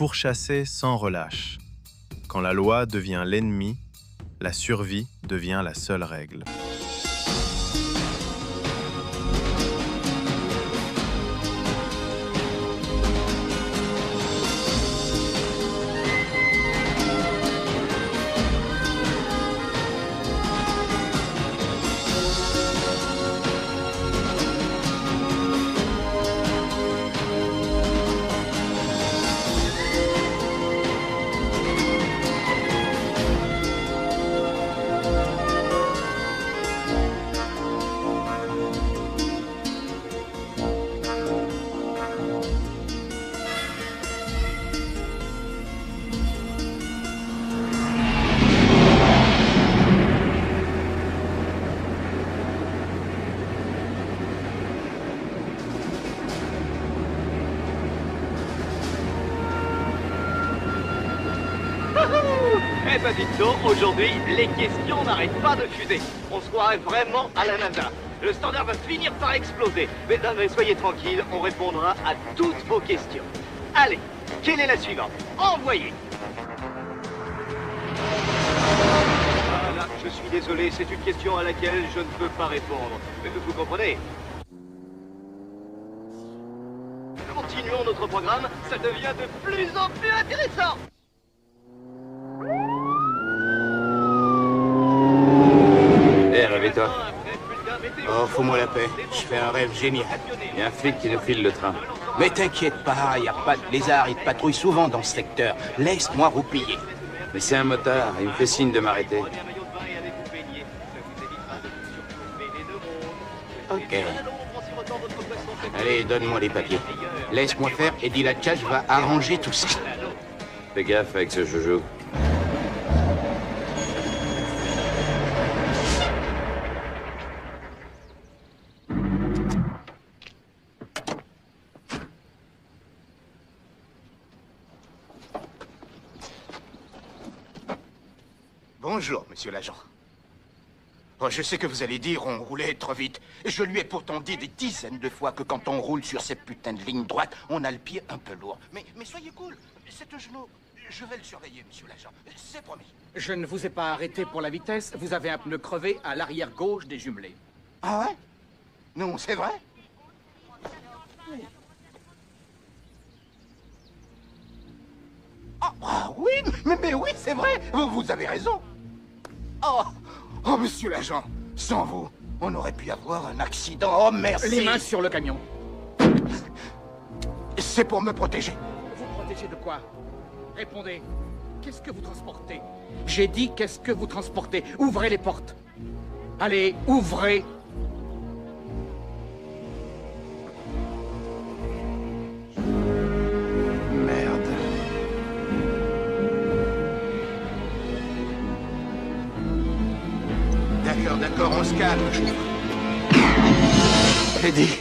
pourchasser sans relâche. Quand la loi devient l'ennemi, la survie devient la seule règle. Eh ben dites donc, aujourd'hui, les questions n'arrêtent pas de fuser. On se croirait vraiment à la NASA. Le standard va finir par exploser. Mesdames, soyez tranquilles, on répondra à toutes vos questions. Allez, quelle est la suivante? Envoyez. Voilà, je suis désolé, c'est une question à laquelle je ne peux pas répondre. Mais vous comprenez? Continuons notre programme, ça devient de plus en plus intéressant. Eh, réveille-toi. Oh, fous-moi la paix. Je fais un rêve génial. Il y a un flic qui nous file le train. Mais t'inquiète pas, y a pas de lézard, il patrouille souvent dans ce secteur. Laisse-moi roupiller. Mais c'est un motard, il me fait signe de m'arrêter. Ok. Allez, donne-moi les papiers. Laisse-moi faire et Dilatchach va arranger tout ça. Fais gaffe avec ce joujou. Bonjour, monsieur l'agent. Oh, je sais que vous allez dire on roulait trop vite. Je lui ai pourtant dit des dizaines de fois que quand on roule sur ces putains de lignes droites, on a le pied un peu lourd. Mais soyez cool, c'est un genou. Je vais le surveiller, monsieur l'agent. C'est promis. Je ne vous ai pas arrêté pour la vitesse. Vous avez un pneu crevé à l'arrière gauche des jumelés. Ah ouais? Non, c'est vrai? Ah oui, mais oui, c'est vrai. Vous avez raison. Oh, monsieur l'agent, sans vous, on aurait pu avoir un accident. Oh, merci. Les mains sur le camion. C'est pour me protéger. Vous protégez de quoi? Répondez. Qu'est-ce que vous transportez? J'ai dit qu'est-ce que vous transportez? Ouvrez les portes. Allez, ouvrez. Merde. D'accord, on se calme. Eddie.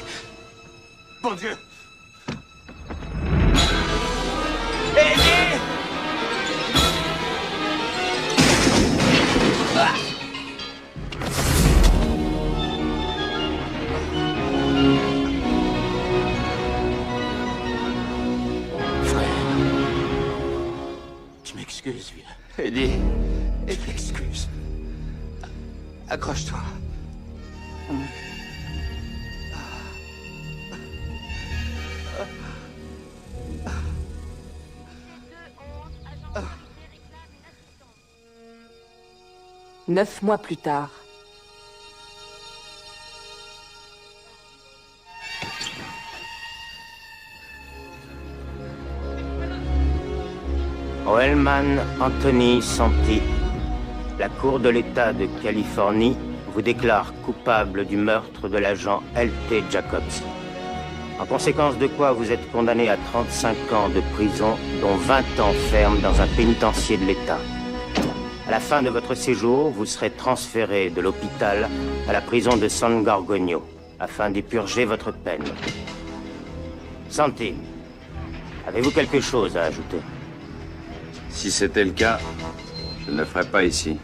Bon Dieu. Eddie! Frère. Tu m'excuses, vieux. Eddie, Je m'excuse. Accroche-toi. Neuf mois plus tard. Roelman Anthony Santi, la Cour de l'État de Californie vous déclare coupable du meurtre de l'agent L.T. Jacobs. En conséquence de quoi vous êtes condamné à 35 ans de prison, dont 20 ans ferme dans un pénitencier de l'État. À la fin de votre séjour, vous serez transféré de l'hôpital à la prison de San Gorgonio, afin d'y purger votre peine. Santi, avez-vous quelque chose à ajouter? si c'était le cas, je ne le ferais pas ici.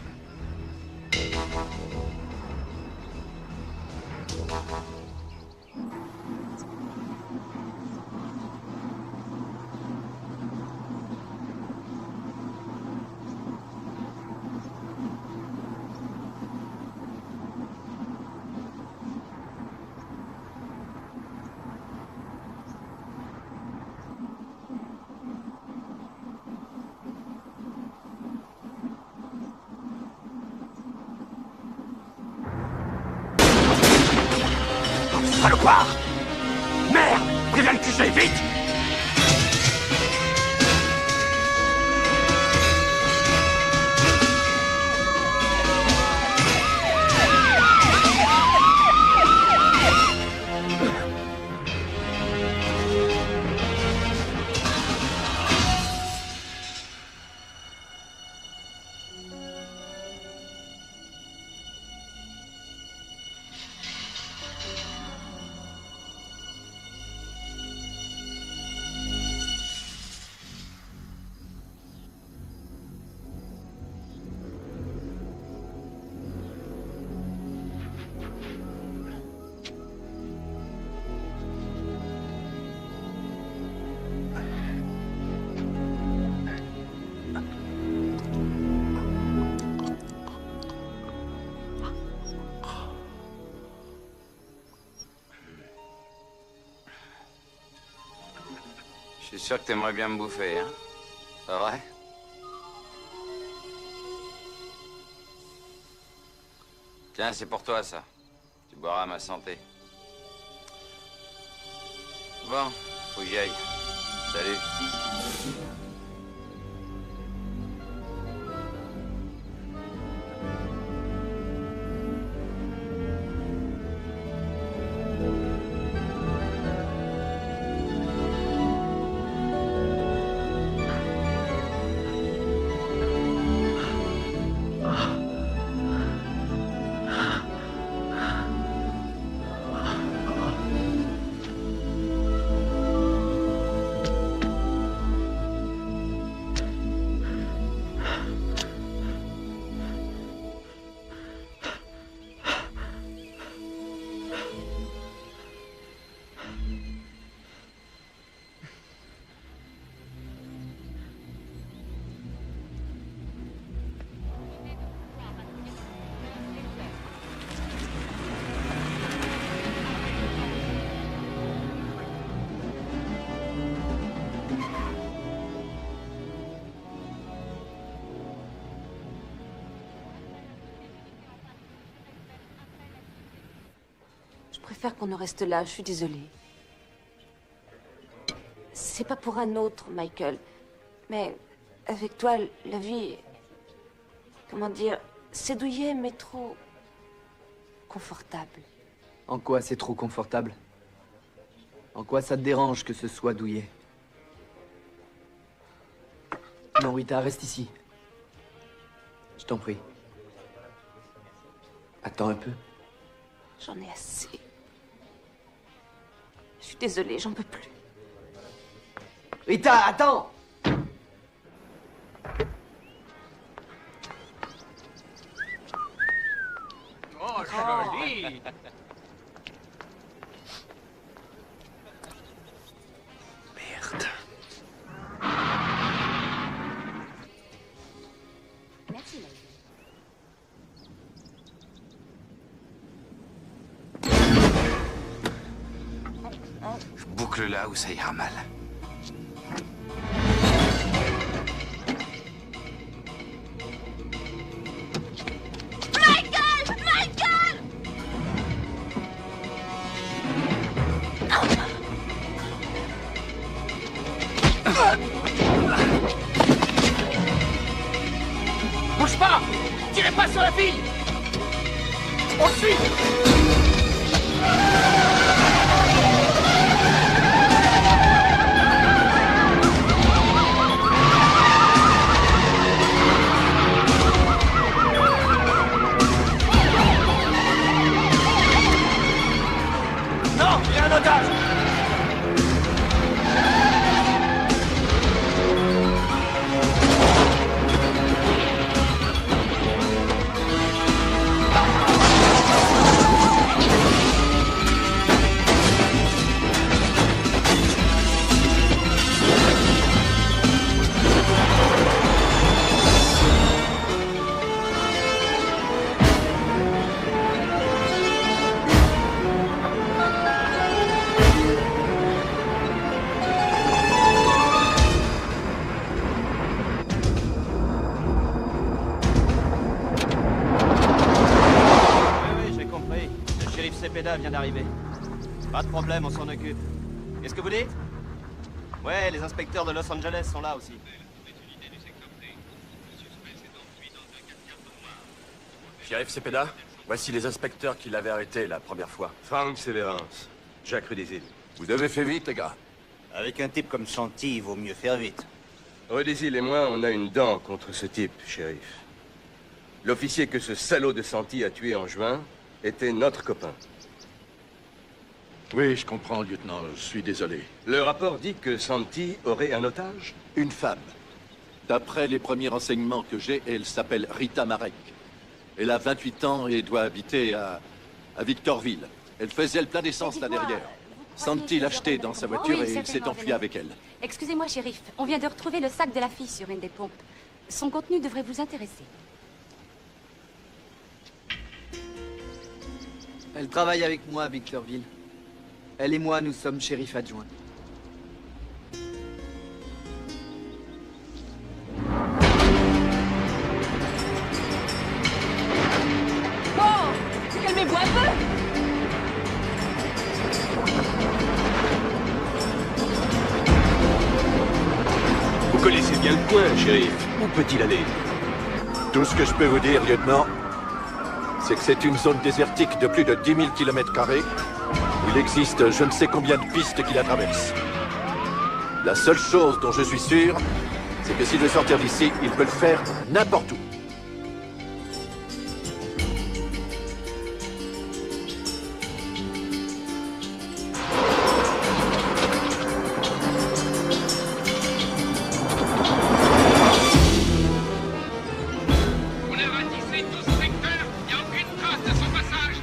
Quoi? Merde! Préviens le QG, vite! Je suis sûr que t'aimerais bien me bouffer, hein? Pas vrai? Tiens, c'est pour toi, ça. Tu boiras à ma santé. Bon, faut que j'y aille. Salut. Je préfère qu'on en reste là, je suis désolée. C'est pas pour un autre, Michael. Mais avec toi, la vie... Comment dire? C'est douillet, mais trop... confortable. En quoi c'est trop confortable? En quoi ça te dérange que ce soit douillet? Non, Rita, reste ici. Je t'en prie. Attends un peu. J'en ai assez. Je suis désolée, j'en peux plus. Rita, attends! Oh, joli! Merde. Merci, Michael. Je boucle là où ça ira mal. Bouge pas! Tirez pas sur la fille! On le suit! Non, il y a un otage! Vient d'arriver. Pas de problème, on s'en occupe. Qu'est-ce que vous dites? Ouais, les inspecteurs de Los Angeles sont là aussi. Shérif Cepeda, voici les inspecteurs qui l'avaient arrêté la première fois. Frank Severance, Jacques Rudésil. Vous avez fait vite, les gars. Avec un type comme Santi, il vaut mieux faire vite. Rudésil et moi, on a une dent contre ce type, shérif. L'officier que ce salaud de Santi a tué en juin était notre copain. Oui, je comprends, lieutenant. Je suis désolé. Le rapport dit que Santi aurait un otage? Une femme. D'après les premiers renseignements que j'ai, elle s'appelle Rita Marek. Elle a 28 ans et doit habiter à Victorville. Elle faisait le plein d'essence là derrière. Santi l'a acheté dans sa voiture et il s'est enfui avec elle. Excusez-moi, shérif. On vient de retrouver le sac de la fille sur une des pompes. Son contenu devrait vous intéresser. Elle travaille avec moi à Victorville. Elle et moi, nous sommes shérifs adjoints. Oh! Calmez-vous un peu! Vous connaissez bien le coin, shérif. Où peut-il aller? Tout ce que je peux vous dire, lieutenant, c'est que c'est une zone désertique de plus de 10 000 km². Il existe je ne sais combien de pistes qui la traversent. La seule chose dont je suis sûr, c'est que s'il veut sortir d'ici, il peut le faire n'importe où.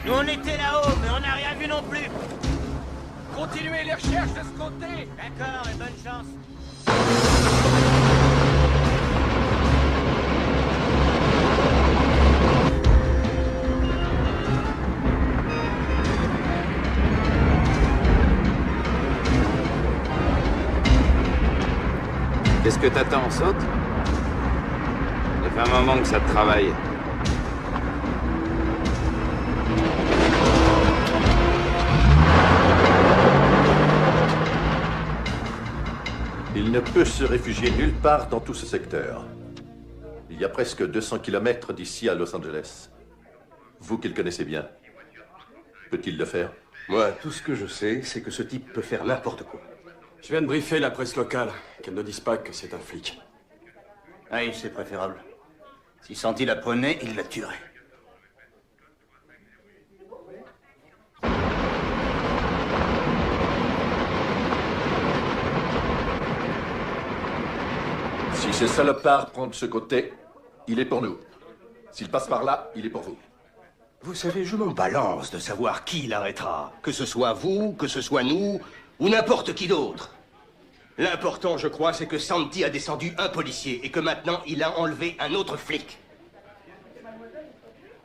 Nous, on était là-haut, mais on n'a rien vu non plus. Continuez les recherches de ce côté. D'accord, et bonne chance. Qu'est-ce que t'attends, saute? Ça fait un moment que ça te travaille. Il ne peut se réfugier nulle part dans tout ce secteur. Il y a presque 200 km d'ici à Los Angeles. Vous qui le connaissez bien, peut-il le faire? Moi, tout ce que je sais, c'est que ce type peut faire n'importe quoi. Je viens de briefer la presse locale, qu'elle ne dise pas que c'est un flic. Oui, c'est préférable. Si Santi la prenait, il la tuerait. Si ce salopard prend de ce côté, il est pour nous. S'il passe par là, il est pour vous. Vous savez, je m'en balance de savoir qui l'arrêtera. Que ce soit vous, que ce soit nous, ou n'importe qui d'autre. L'important, je crois, c'est que Santi a descendu un policier et que maintenant, il a enlevé un autre flic.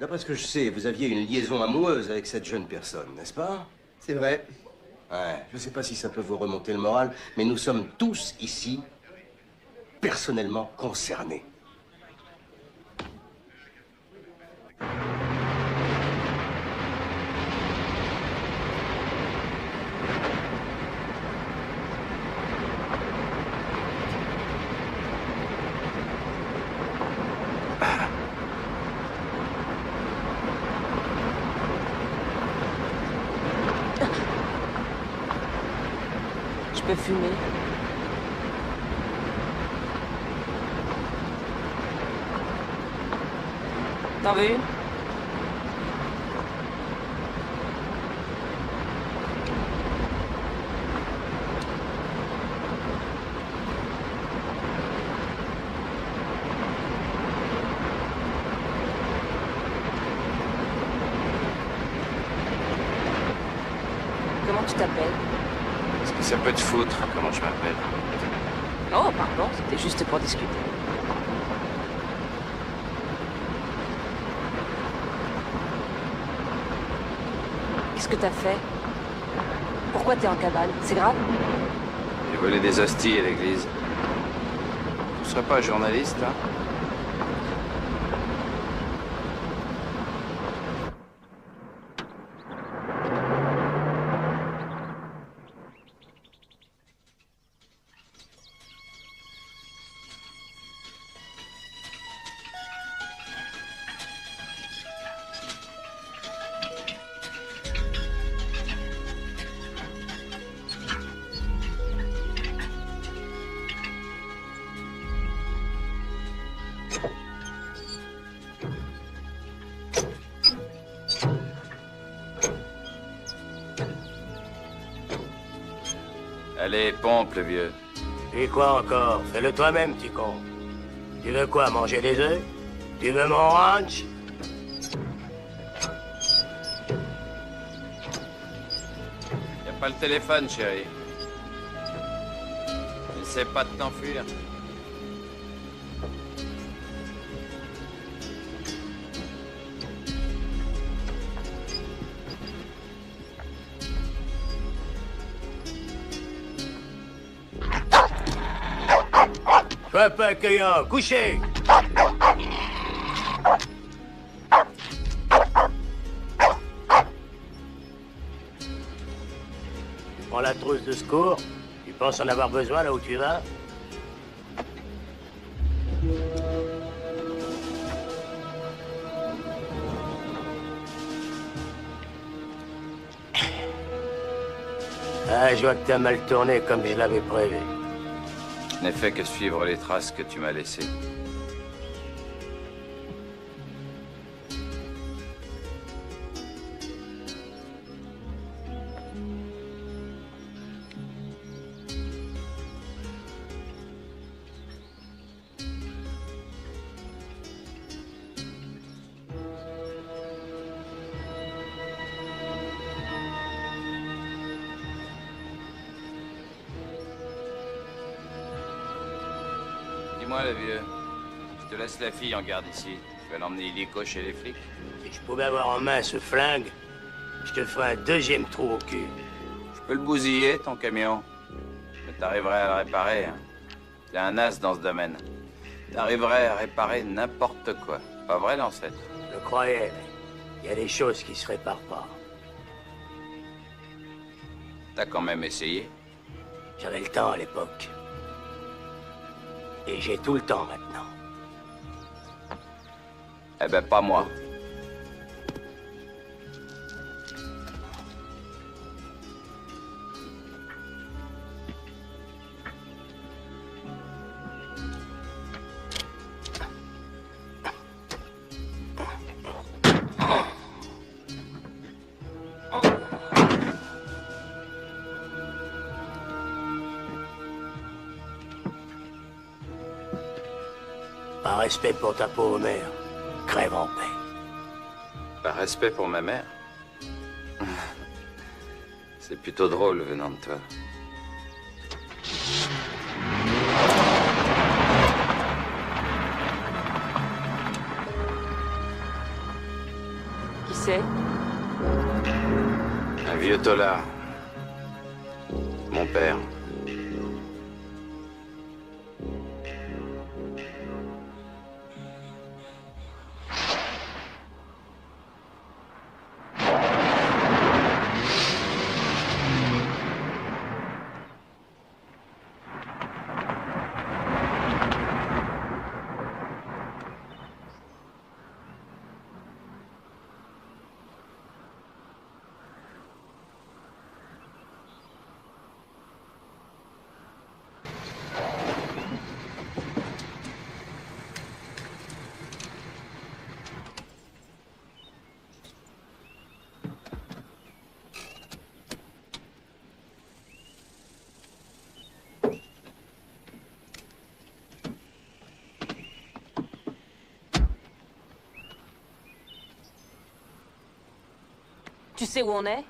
D'après ce que je sais, vous aviez une liaison amoureuse avec cette jeune personne, n'est-ce pas? C'est vrai. Ouais, je sais pas si ça peut vous remonter le moral, mais nous sommes tous ici personnellement concernés. Je peux fumer. T'en veux une? Comment tu t'appelles? Est-ce que ça peut te foutre, comment je m'appelle? Oh, pardon, c'était juste pour discuter. Qu'est-ce que t'as fait? Pourquoi t'es en cabane? C'est grave? J'ai volé des hosties à l'église. Tu serais pas journaliste, là? Allez, pompe, le vieux. Et quoi encore? Fais-le toi-même, petit con. Tu veux quoi, manger des œufs? Tu veux mon ranch? Y a pas le téléphone, chérie. N'essaie pas de t'enfuir. Sois pas accueillant, couchez! Tu prends la trousse de secours? Tu penses en avoir besoin là où tu vas? Ah, je vois que t'as mal tourné comme je l'avais prévu. Je n'ai fait que suivre les traces que tu m'as laissées. Dis-moi, le vieux, je te laisse la fille en garde ici. Tu vas l'emmener illico chez les flics. Si je pouvais avoir en main ce flingue, je te ferais un deuxième trou au cul. Je peux le bousiller, ton camion. Mais t'arriverais à le réparer. Hein. T'es un as dans ce domaine. T'arriverais à réparer n'importe quoi. Pas vrai, l'ancêtre? Je le croyais, mais il y a des choses qui se réparent pas. T'as quand même essayé. J'avais le temps à l'époque. Et j'ai tout le temps maintenant. Eh ben, pas moi. Par respect pour ta pauvre mère, crève en paix. Par respect pour ma mère. C'est plutôt drôle venant de toi. Qui c'est? Un vieux tolard. Mon père. Tu sais où on est?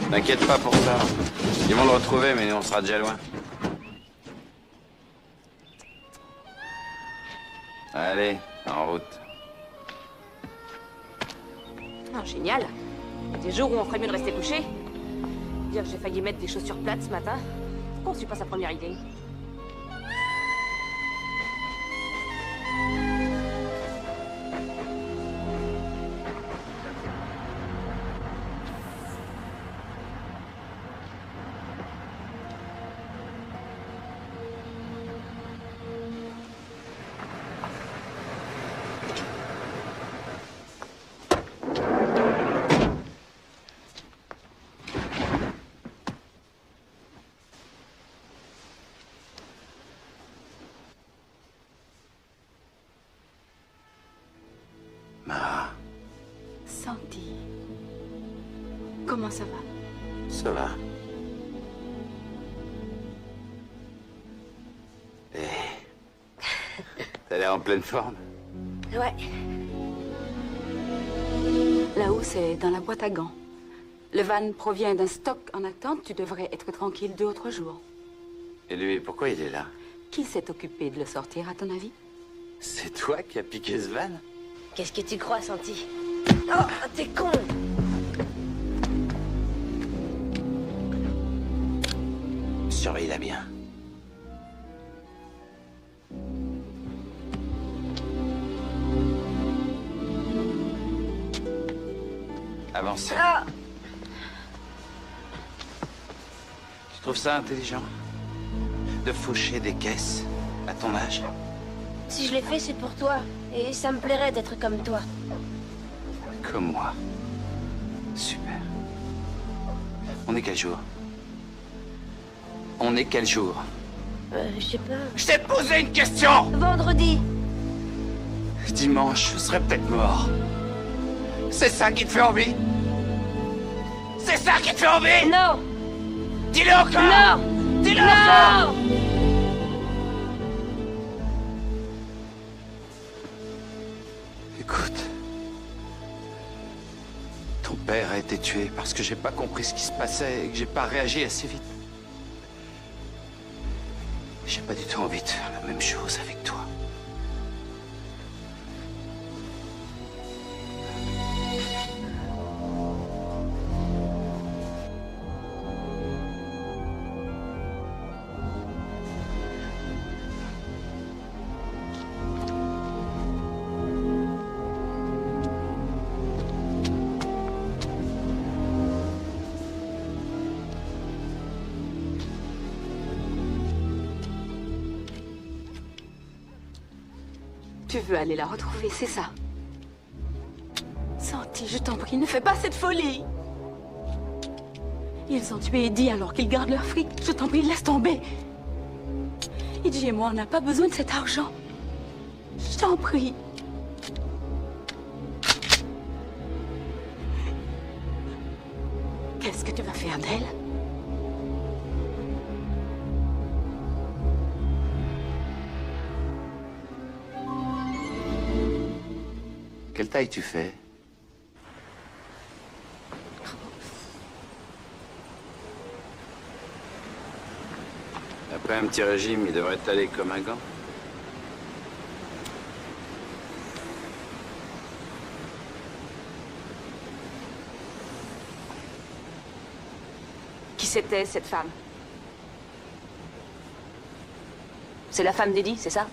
T'inquiète pas pour ça. Ils vont le retrouver, mais on sera déjà loin. Allez, en route. Ah, génial. Il y a des jours où on ferait mieux de rester couché. Dire que j'ai failli mettre des chaussures plates ce matin. Pourquoi on suit pas sa première idée? Mara, Santi. Comment ça va? ça va? T'as l'air en pleine forme. Ouais. Là-haut, c'est dans la boîte à gants. Le van provient d'un stock en attente. Tu devrais être tranquille 2 ou 3 jours. Et lui, pourquoi il est là? Qui s'est occupé de le sortir, à ton avis? C'est toi qui as piqué ce van? Qu'est-ce que tu crois, Santi? Oh, t'es con! Surveille-la bien. Avance. Ah! Tu trouves ça intelligent? De faucher des caisses à ton âge? Si je l'ai fait, c'est pour toi. Et ça me plairait d'être comme toi. Comme moi. Super. On est quel jour? On est quel jour? Je sais pas. Je t'ai posé une question! Vendredi. Dimanche, je serais peut-être mort. C'est ça qui te fait envie? C'est ça qui te fait envie? Non! Dis-le encore! Non! Dis-le Non! encore! Écoute. Ton père a été tué parce que j'ai pas compris ce qui se passait et que j'ai pas réagi assez vite. J'ai pas du tout envie de faire la même chose avec toi. Tu veux aller la retrouver, c'est ça? Santi, je t'en prie, ne fais pas cette folie! Ils ont tué Eddie alors qu'ils gardent leur fric. Je t'en prie, laisse tomber! Eddie et moi, on n'a pas besoin de cet argent. Je t'en prie. Qu'est-ce que tu vas faire d'elle? Quelle taille tu fais? Après un petit régime, il devrait t'aller comme un gant. Qui c'était, cette femme? C'est la femme d'Eddie, c'est ça?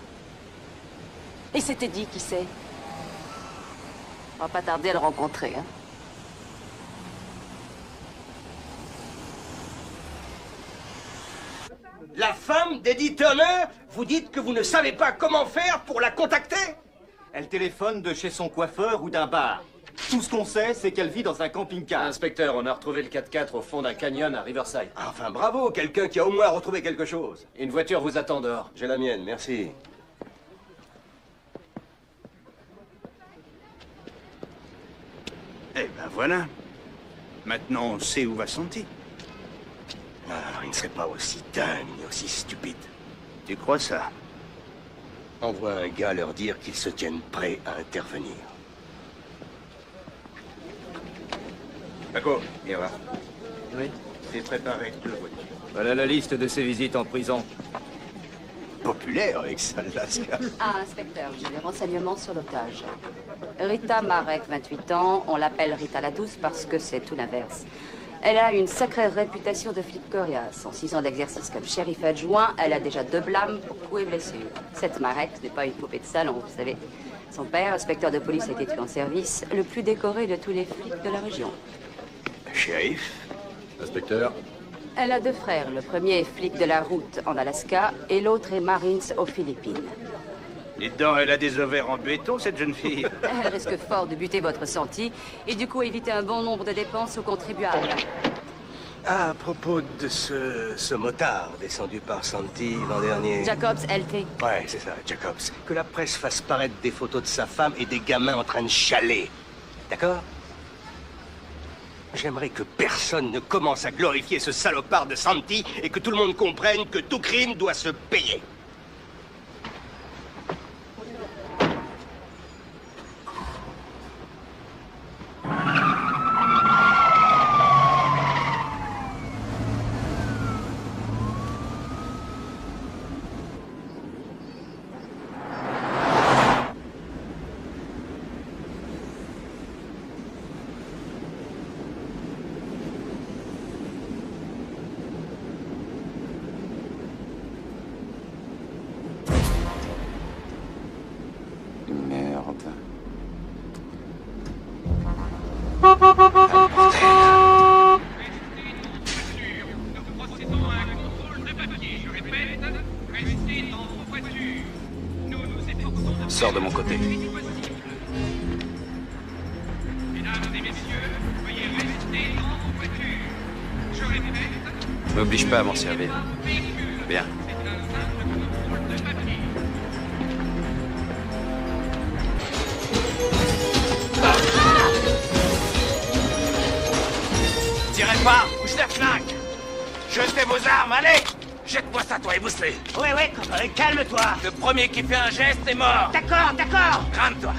Et c'est Eddie qui c'est? On va pas tarder à le rencontrer, hein. La femme d'Eddie Turner? Vous dites que vous ne savez pas comment faire pour la contacter? Elle téléphone de chez son coiffeur ou d'un bar. Tout ce qu'on sait, c'est qu'elle vit dans un camping-car. Inspecteur, on a retrouvé le 4x4 au fond d'un canyon à Riverside. Enfin, bravo, quelqu'un qui a au moins retrouvé quelque chose. Une voiture vous attend dehors. J'ai la mienne, merci. Eh ben voilà. Maintenant, on sait où va Santi. Ah, il ne serait pas aussi dingue ni aussi stupide. Tu crois ça? Envoie un gars leur dire qu'ils se tiennent prêts à intervenir. Paco, viens voir. Oui. Fais préparer 2 voitures. Voilà la liste de ses visites en prison. populaire avec ça, Alaska. Ah, inspecteur, j'ai des renseignements sur l'otage. Rita Marek, 28 ans. On l'appelle Rita la Douce parce que c'est tout l'inverse. Elle a une sacrée réputation de flic coriace. En 6 ans d'exercice comme shérif adjoint, elle a déjà 2 blâmes pour coups et blessures. Cette Marek n'est pas une poupée de salon, vous savez. Son père, inspecteur de police, a été tué en service, le plus décoré de tous les flics de la région. Shérif? Inspecteur? Elle a 2 frères. Le premier est flic de la route en Alaska et l'autre est Marines aux Philippines. Et dedans, elle a des ovaires en béton, cette jeune fille. Elle risque fort de buter votre Santi et du coup éviter un bon nombre de dépenses aux contribuables. À propos de ce motard descendu par Santi l'an dernier... Jacobs, LT. Ouais, c'est ça, Jacobs. Que la presse fasse paraître des photos de sa femme et des gamins en train de chialer. D'accord? J'aimerais que personne ne commence à glorifier ce salopard de Santi et que tout le monde comprenne que tout crime doit se payer. Sors de mon côté. M'oblige pas à m'en servir. Bien. Tirez pas, ou je la flingue. Jetez vos armes, allez. Jette-moi ça, toi, ébousselé. Ouais, calme-toi. Le premier qui fait un geste est mort. D'accord. Crame-toi.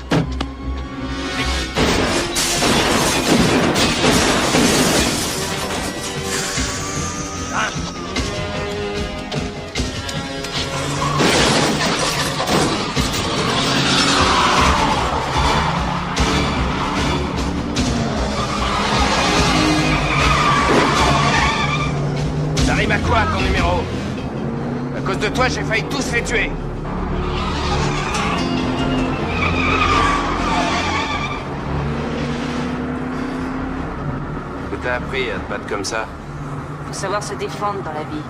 Ça rime à quoi, ton numéro? À cause de toi, j'ai failli tous les tuer. Que t'as appris à te battre comme ça? Faut savoir se défendre dans la vie.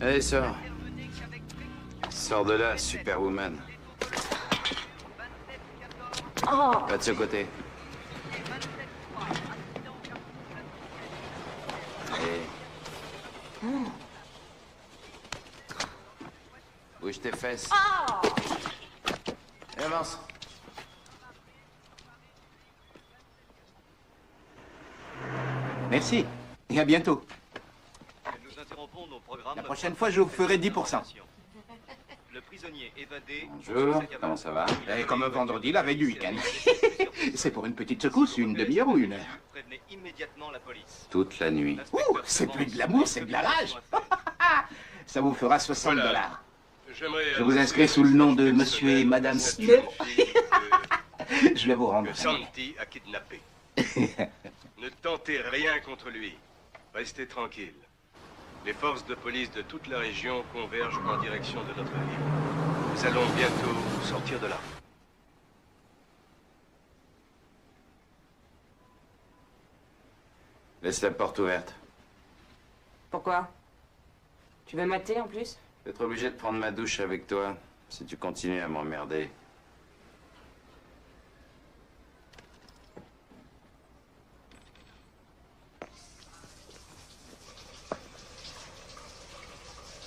Allez, sors. Sors de là, Superwoman. Oh. Va de ce côté. Allez. Bouge tes fesses. Oh. Et avance. Merci. Et à bientôt. Nous interrompons nos programmes. La prochaine fois, je vous ferai 10%. Le prisonnier évadé. Bonjour, comment ça va? Et comme vendredi, la veille du week-end. C'est pour une petite secousse, une demi-heure ou 1 heure? Prévenez immédiatement la police. Toute la nuit. Ouh, c'est plus de l'amour, c'est de la rage. Ça vous fera 60 $. Je vous inscris sous le nom de Monsieur et Madame Snow. Je vais vous rendre. Que Santi a kidnappé. Ne tentez rien contre lui. Restez tranquille. Les forces de police de toute la région convergent en direction de notre ville. Nous allons bientôt sortir de là. Laisse la porte ouverte. Pourquoi? Tu veux mater en plus? Je vais être obligé de prendre ma douche avec toi si tu continues à m'emmerder.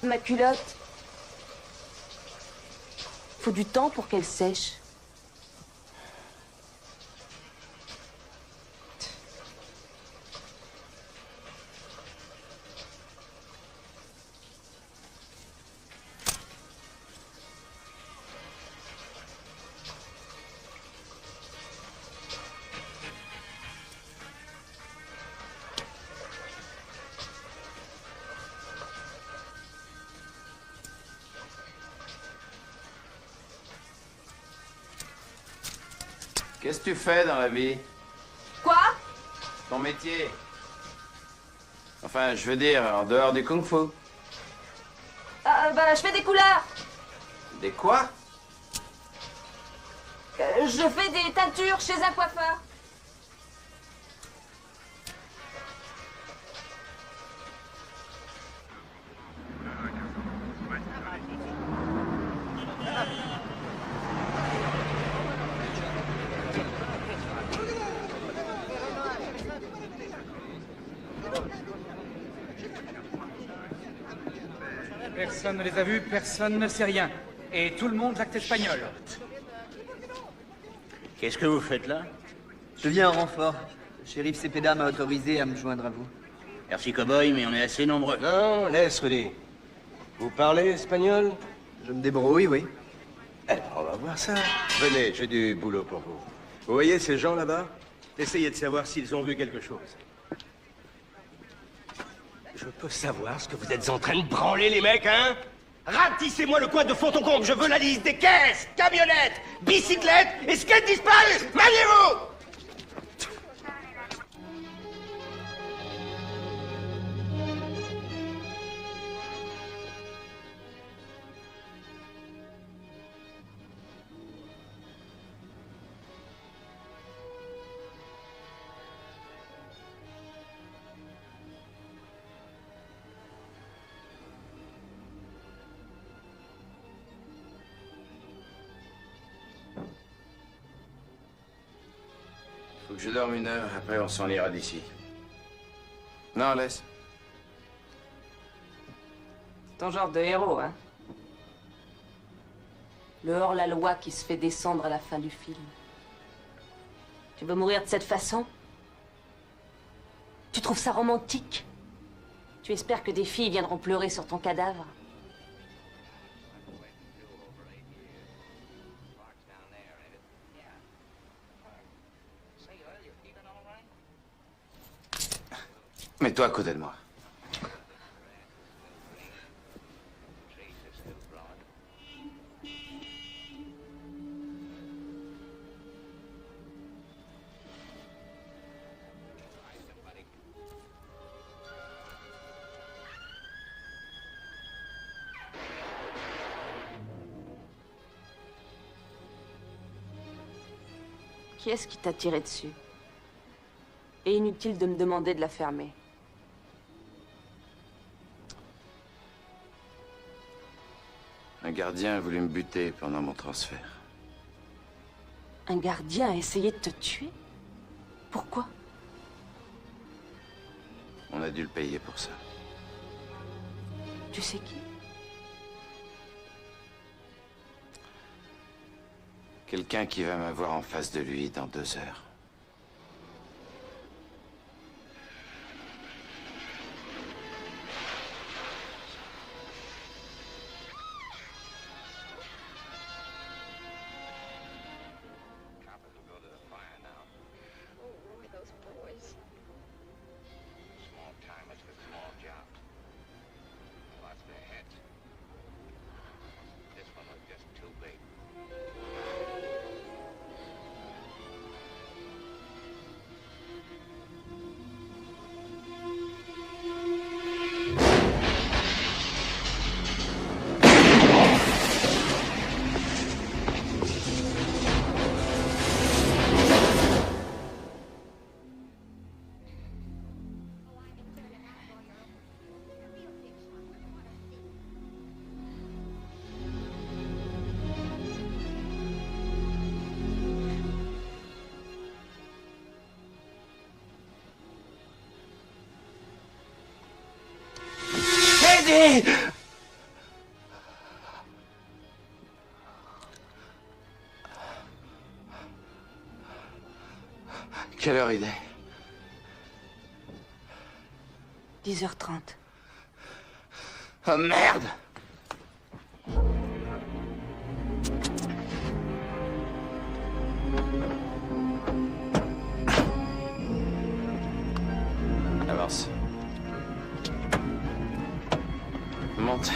Ma culotte. Faut du temps pour qu'elle sèche. Qu'est-ce que tu fais dans la vie? Quoi? Ton métier? Enfin, je veux dire, en dehors du kung-fu. Bah, je fais des couleurs. Des quoi? Je fais des teintures chez un coiffeur. Personne ne les a vus, personne ne sait rien. Et tout le monde acte espagnol. Qu'est-ce que vous faites là? Je viens en renfort. Le shérif Cepeda m'a autorisé à me joindre à vous. Merci, cow-boy, mais on est assez nombreux. Non, laisse, Rudy. Vous parlez espagnol? Je me débrouille, oui. Eh ben, on va voir ça. Venez, j'ai du boulot pour vous. Vous voyez ces gens là-bas? Essayez de savoir s'ils ont vu quelque chose. Je peux savoir ce que vous êtes en train de branler, les mecs, hein? Ratissez-moi le coin de fond en comble. Je veux la liste des caisses, camionnettes, bicyclettes et skates disparus. Maniez-vous! Faut que je dorme 1 heure, après on s'en ira d'ici. Non, laisse. Ton genre de héros, hein? Le hors-la-loi qui se fait descendre à la fin du film. Tu veux mourir de cette façon? Tu trouves ça romantique? Tu espères que des filles viendront pleurer sur ton cadavre? Mets-toi à côté de moi. Qui est-ce qui t'a tiré dessus? Et inutile de me demander de la fermer. Un gardien a voulu me buter pendant mon transfert. Un gardien a essayé de te tuer? Pourquoi? On a dû le payer pour ça. Tu sais qui? Quelqu'un qui va m'avoir en face de lui dans 2 heures. Quelle heure il est? 10h30. Oh merde! Avance. Monte.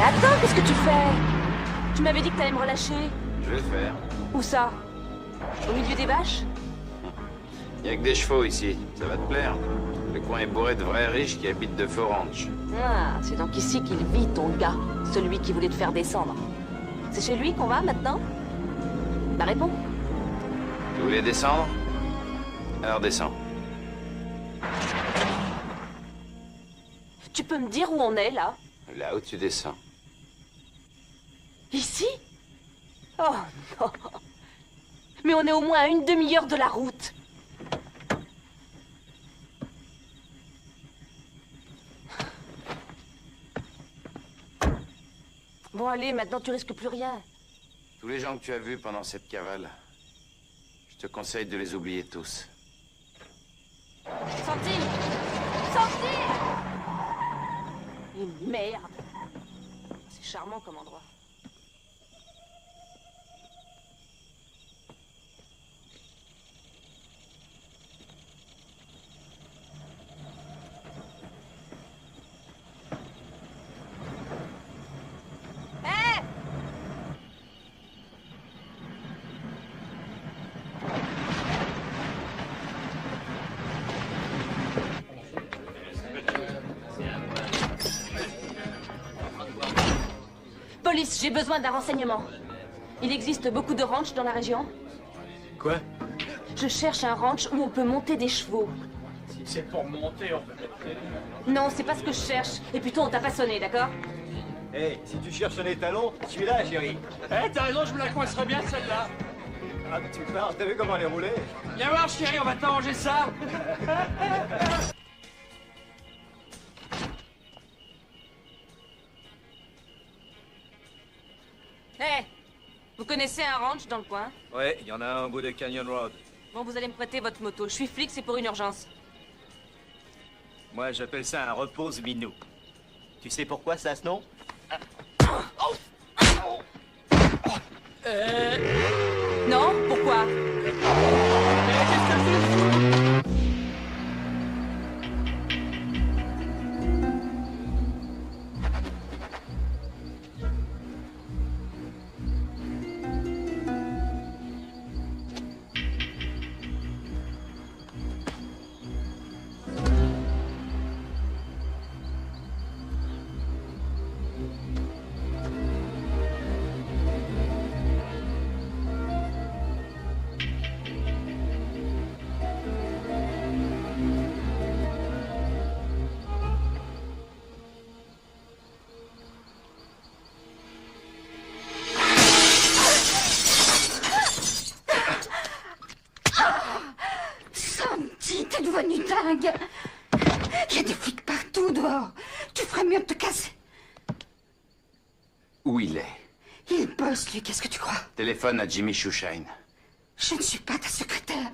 Mais attends, qu'est-ce que tu fais? Tu m'avais dit que t'allais me relâcher. Je vais le faire. Où ça? Au milieu des vaches? Il y a que des chevaux ici, ça va te plaire. Le coin est bourré de vrais riches qui habitent de faux ranchs. Ah, c'est donc ici qu'il vit, ton gars. Celui qui voulait te faire descendre. C'est chez lui qu'on va, maintenant? Bah, réponds. Tu voulais descendre? Alors descends. Tu peux me dire où on est, là? Là où tu descends. Ici? Oh, non. Mais on est au moins à une demi-heure de la route. Bon, allez, maintenant tu risques plus rien. Tous les gens que tu as vus pendant cette cavale, je te conseille de les oublier tous. Santi! Santi! Et merde! C'est charmant comme endroit. Police, j'ai besoin d'un renseignement. Il existe beaucoup de ranchs dans la région? Quoi? Je cherche un ranch où on peut monter des chevaux. Si c'est pour monter, on peut mettre... Non, c'est pas ce que je cherche. Et plutôt, on t'a pas sonné, d'accord? Hé, si tu cherches un étalon, celui-là, chérie. Eh, t'as raison, je me la coincerais bien, celle-là. Ah, tu parles, t'as vu comment elle est roulée? Viens voir, chérie, on va t'arranger ça. Hé! Vous connaissez un ranch dans le coin? Ouais, il y en a un au bout de Canyon Road. Bon, vous allez me prêter votre moto. Je suis flic, c'est pour une urgence. Moi, j'appelle ça un repose-minou. Tu sais pourquoi ça ce nom? Non? Pourquoi? T'es devenu dingue. Il y a des flics partout dehors. Tu ferais mieux de te casser. Où il est? Il bosse, lui, qu'est-ce que tu crois? Téléphone à Jimmy Shoeshine. Je ne suis pas ta secrétaire.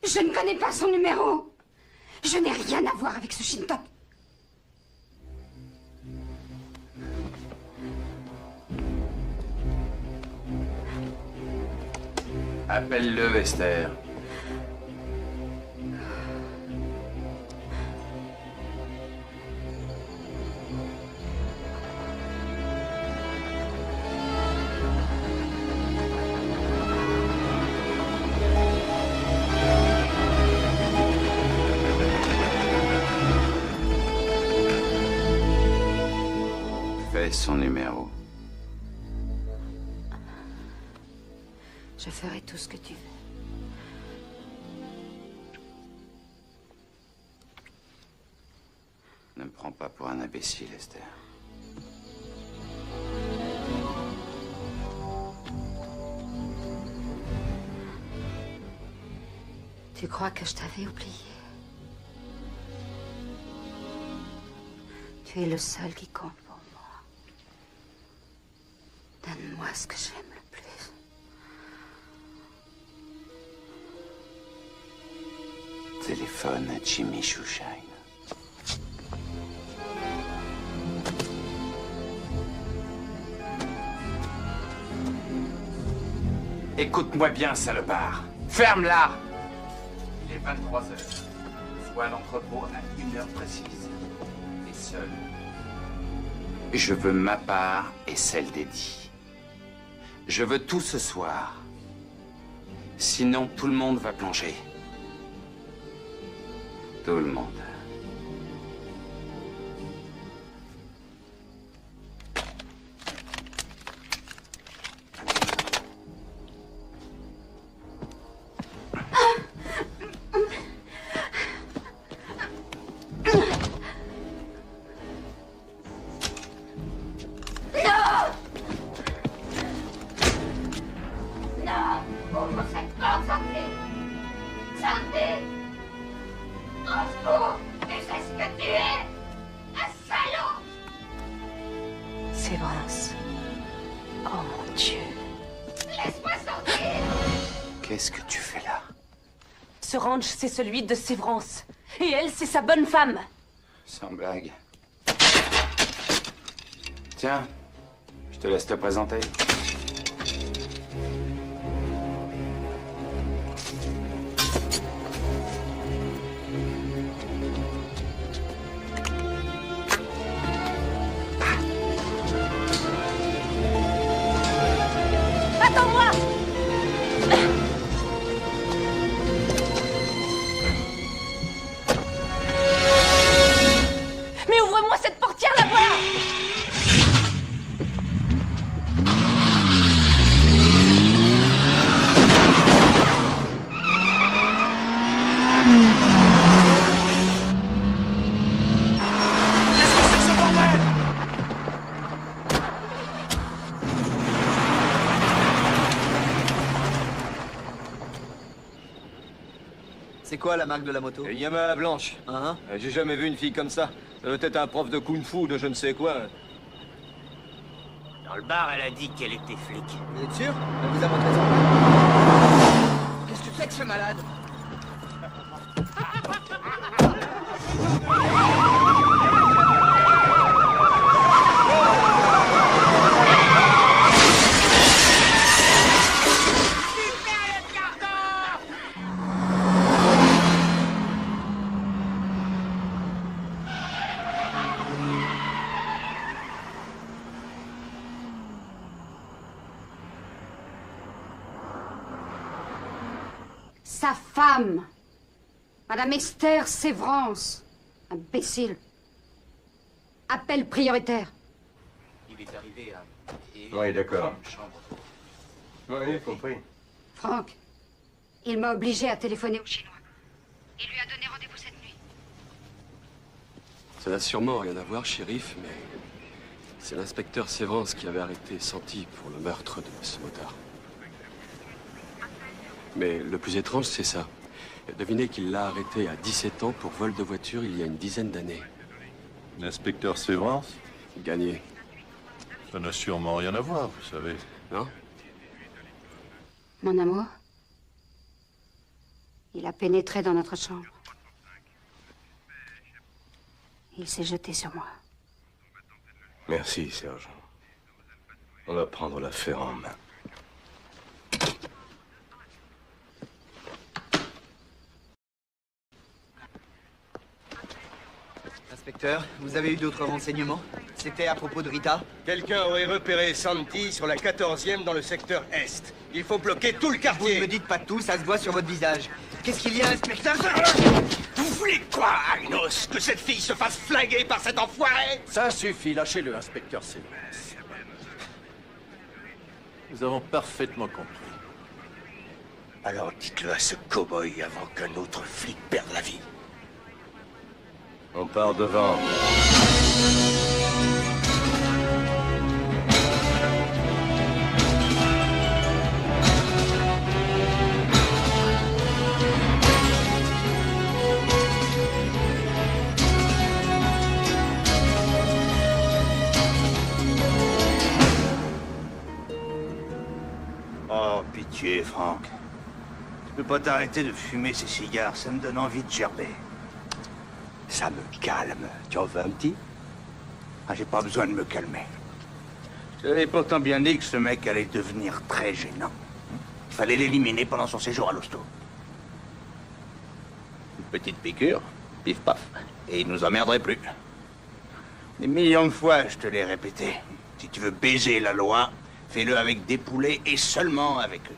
Je ne connais pas son numéro. Je n'ai rien à voir avec ce Shinton. Appelle-le, Esther. Fais son numéro. Je ferai tout ce que tu veux. Ne me prends pas pour un imbécile, Esther. Tu crois que je t'avais oublié? Tu es le seul qui compte pour moi. Donne-moi ce que j'aime le plus. Téléphone à Jimmy Shoeshine. Écoute-moi bien, salopard. Ferme-la! Il est 23 heures. Sois à l'entrepôt à 1 heure précise. Et seul. Je veux ma part et celle d'Eddie. Je veux tout ce soir. Sinon, tout le monde va plonger. Tout le monde. Sévrance. Oh mon Dieu. Laisse-moi sortir! Qu'est-ce que tu fais là? Ce ranch, c'est celui de Sévrance. Et elle, c'est sa bonne femme. Sans blague. Tiens, je te laisse te présenter. Attends-moi! Mais ouvre-moi cette portière là-bas! C'est quoi la marque de la moto? Yamaha blanche. J'ai jamais vu une fille comme ça. Ça doit être un prof de kung-fu ou de je ne sais quoi. Dans le bar, elle a dit qu'elle était flic. Vous êtes sûr? Elle vous a montré ça? Qu'est-ce que c'est que ce malade? Sa femme, Madame Esther Sévrance. Imbécile. Appel prioritaire. Il est arrivé à... Oui, d'accord. Oui, compris. Franck, il m'a obligé à téléphoner au Chinois. Il lui a donné rendez-vous cette nuit. Ça n'a sûrement rien à voir, shérif, mais c'est l'inspecteur Sévrance qui avait arrêté Santi pour le meurtre de ce motard. Mais le plus étrange, c'est ça. Devinez qu'il l'a arrêté à 17 ans pour vol de voiture il y a une dizaine d'années. L'inspecteur Sévrance? Gagné. Ça n'a sûrement rien à voir, vous savez. Non? Mon amour, il a pénétré dans notre chambre. Il s'est jeté sur moi. Merci, sergent. On va prendre l'affaire en main. Inspecteur, vous avez eu d'autres renseignements? C'était à propos de Rita? Quelqu'un aurait repéré Santi sur la 14e dans le secteur Est. Il faut bloquer tout le quartier. Vous ne me dites pas tout, ça se voit sur votre visage. Qu'est-ce qu'il y a, inspecteur? Vous voulez quoi, Agnos? Que cette fille se fasse flinguer par cet enfoiré? Ça suffit, lâchez-le, inspecteur Sévrance. Nous avons parfaitement compris. Alors dites-le à ce cow-boy avant qu'un autre flic perde la vie. On part devant. Oh, pitié, Franck. Tu peux pas t'arrêter de fumer ces cigares, ça me donne envie de gerber. Ça me calme. Tu en veux un petit? Ah, j'ai pas besoin de me calmer. Je t'avais pourtant bien dit que ce mec allait devenir très gênant. Il fallait l'éliminer pendant son séjour à l'hosto. Une petite piqûre, pif paf, et il nous emmerderait plus. Des millions de fois, je te l'ai répété. Si tu veux baiser la loi, fais-le avec des poulets et seulement avec eux.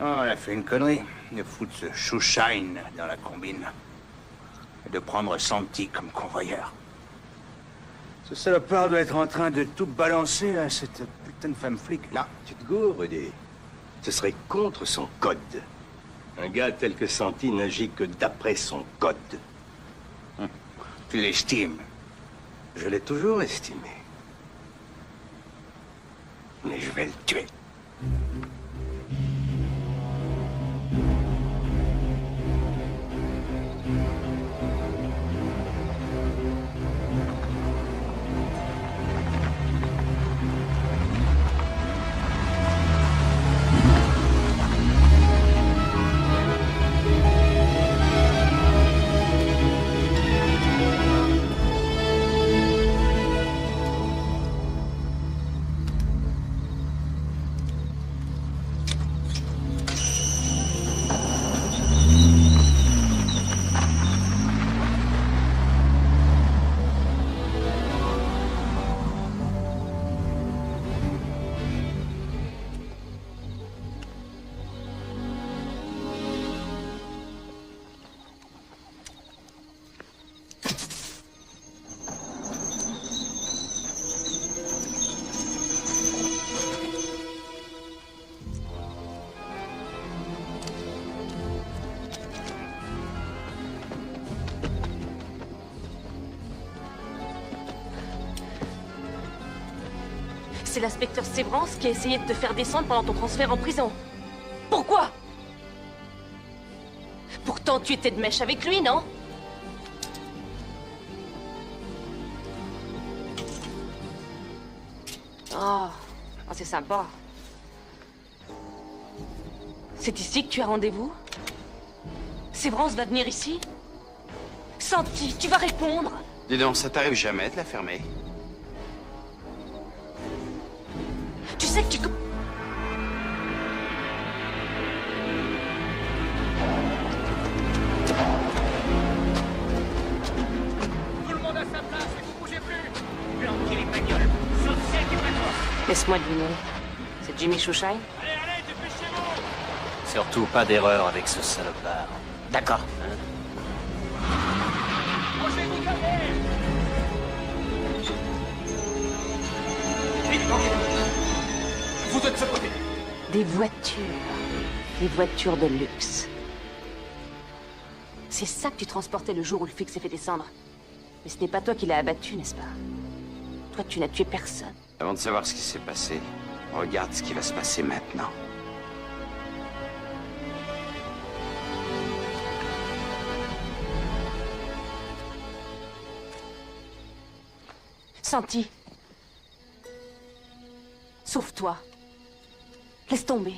Oh, on a fait une connerie. De foutre ce shoeshine dans la combine. Et de prendre Santi comme convoyeur. Ce salopard doit être en train de tout balancer, là, cette putain de femme flic. Là, tu te gourres, Rudy. Ce serait contre son code. Un gars tel que Santi n'agit que d'après son code. Tu l'estimes? Je l'ai toujours estimé. Mais je vais le tuer. C'est l'inspecteur Sévrance qui a essayé de te faire descendre pendant ton transfert en prison. Pourquoi? Pourtant, tu étais de mèche avec lui, non? Oh, c'est sympa. C'est ici que tu as rendez-vous? Sévrance va venir ici? Santi, tu vas répondre? Dis donc, ça t'arrive jamais de la fermer? Tu sais que tu... Tout le monde à sa place et vous bougez plus. Planquez les bagnoles, sauf celle qui est pas toi. Laisse-moi deviner. C'est Jimmy Shoeshine? Allez, allez, dépêchez-vous. Surtout pas d'erreur avec ce salopard. D'accord. Mangez-vous gaver. Vite, vous de ce côté. Des voitures. Des voitures de luxe. C'est ça que tu transportais le jour où le flic s'est fait descendre. Mais ce n'est pas toi qui l'as abattu, n'est-ce pas? Toi, tu n'as tué personne. Avant de savoir ce qui s'est passé, regarde ce qui va se passer maintenant. Santi. Sauve-toi. Laisse tomber.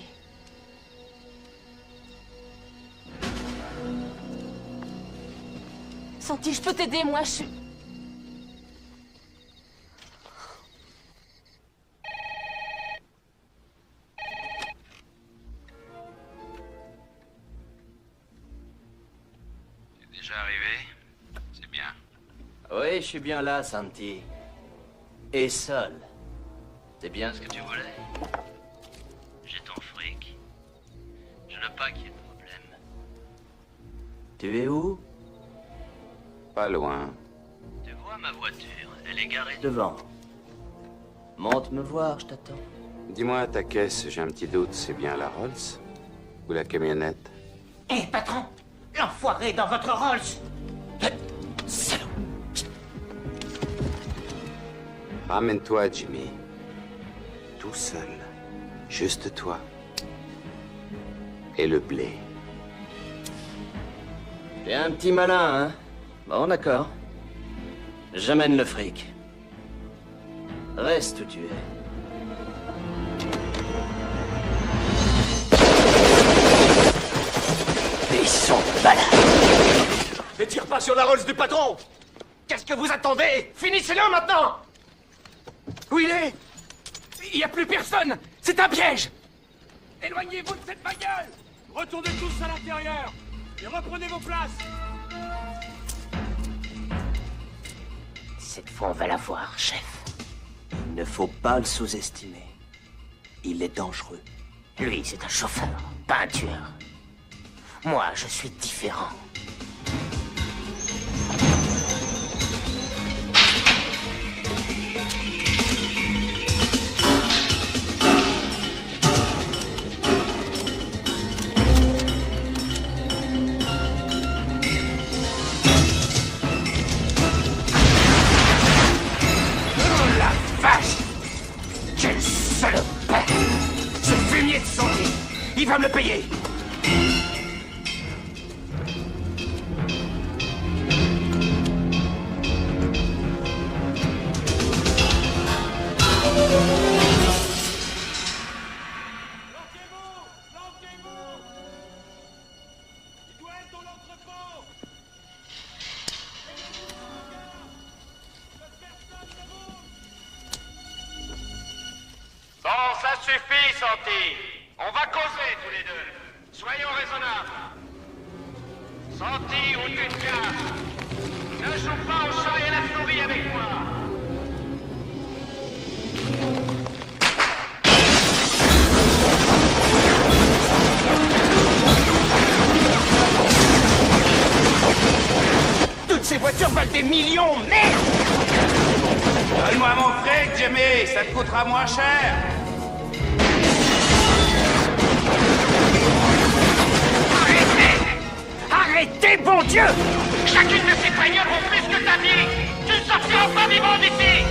Santi, je peux t'aider, moi, je suis... T'es déjà arrivé? C'est bien. Oui, je suis bien là, Santi. Et seul. C'est bien ce que tu voulais. J'ai ton fric. Je veux pas qu'il y ait de problème. Tu es où? Pas loin. Tu vois ma voiture? Elle est garée devant. Monte me voir, je t'attends. Dis-moi à ta caisse, j'ai un petit doute, c'est bien la Rolls ou la camionnette? Hé, patron! L'enfoiré dans votre Rolls! Salaud! Ramène-toi, Jimmy. Tout seul. Juste toi. Et le blé. T'es un petit malin, hein? Bon, d'accord. J'amène le fric. Reste où tu es. Ils sont malades! Ne tire pas sur la Rolls du patron! Qu'est-ce que vous attendez? Finissez-le maintenant! Où il est? Il n'y a plus personne! C'est un piège! Éloignez-vous de cette bagnole! Retournez tous à l'intérieur! Et reprenez vos places! Cette fois, on va la voir, chef. Il ne faut pas le sous-estimer. Il est dangereux. Lui, c'est un chauffeur, pas un tueur. Moi, je suis différent. Quel salopard! Ce fumier de santé! Il va me le payer! Bon, ça suffit, Santi. On va causer tous les deux. Soyons raisonnables. Santi, où tu te casses? Ne joue pas au chat et à la souris avec moi. Toutes ces voitures valent des millions, merde! Donne-moi mon fric, Jimmy, ça te coûtera moins cher. Arrêtez, bon Dieu! Chacune de ces bagnoles vaut plus que ta vie. Tu ne sortiras pas vivant d'ici.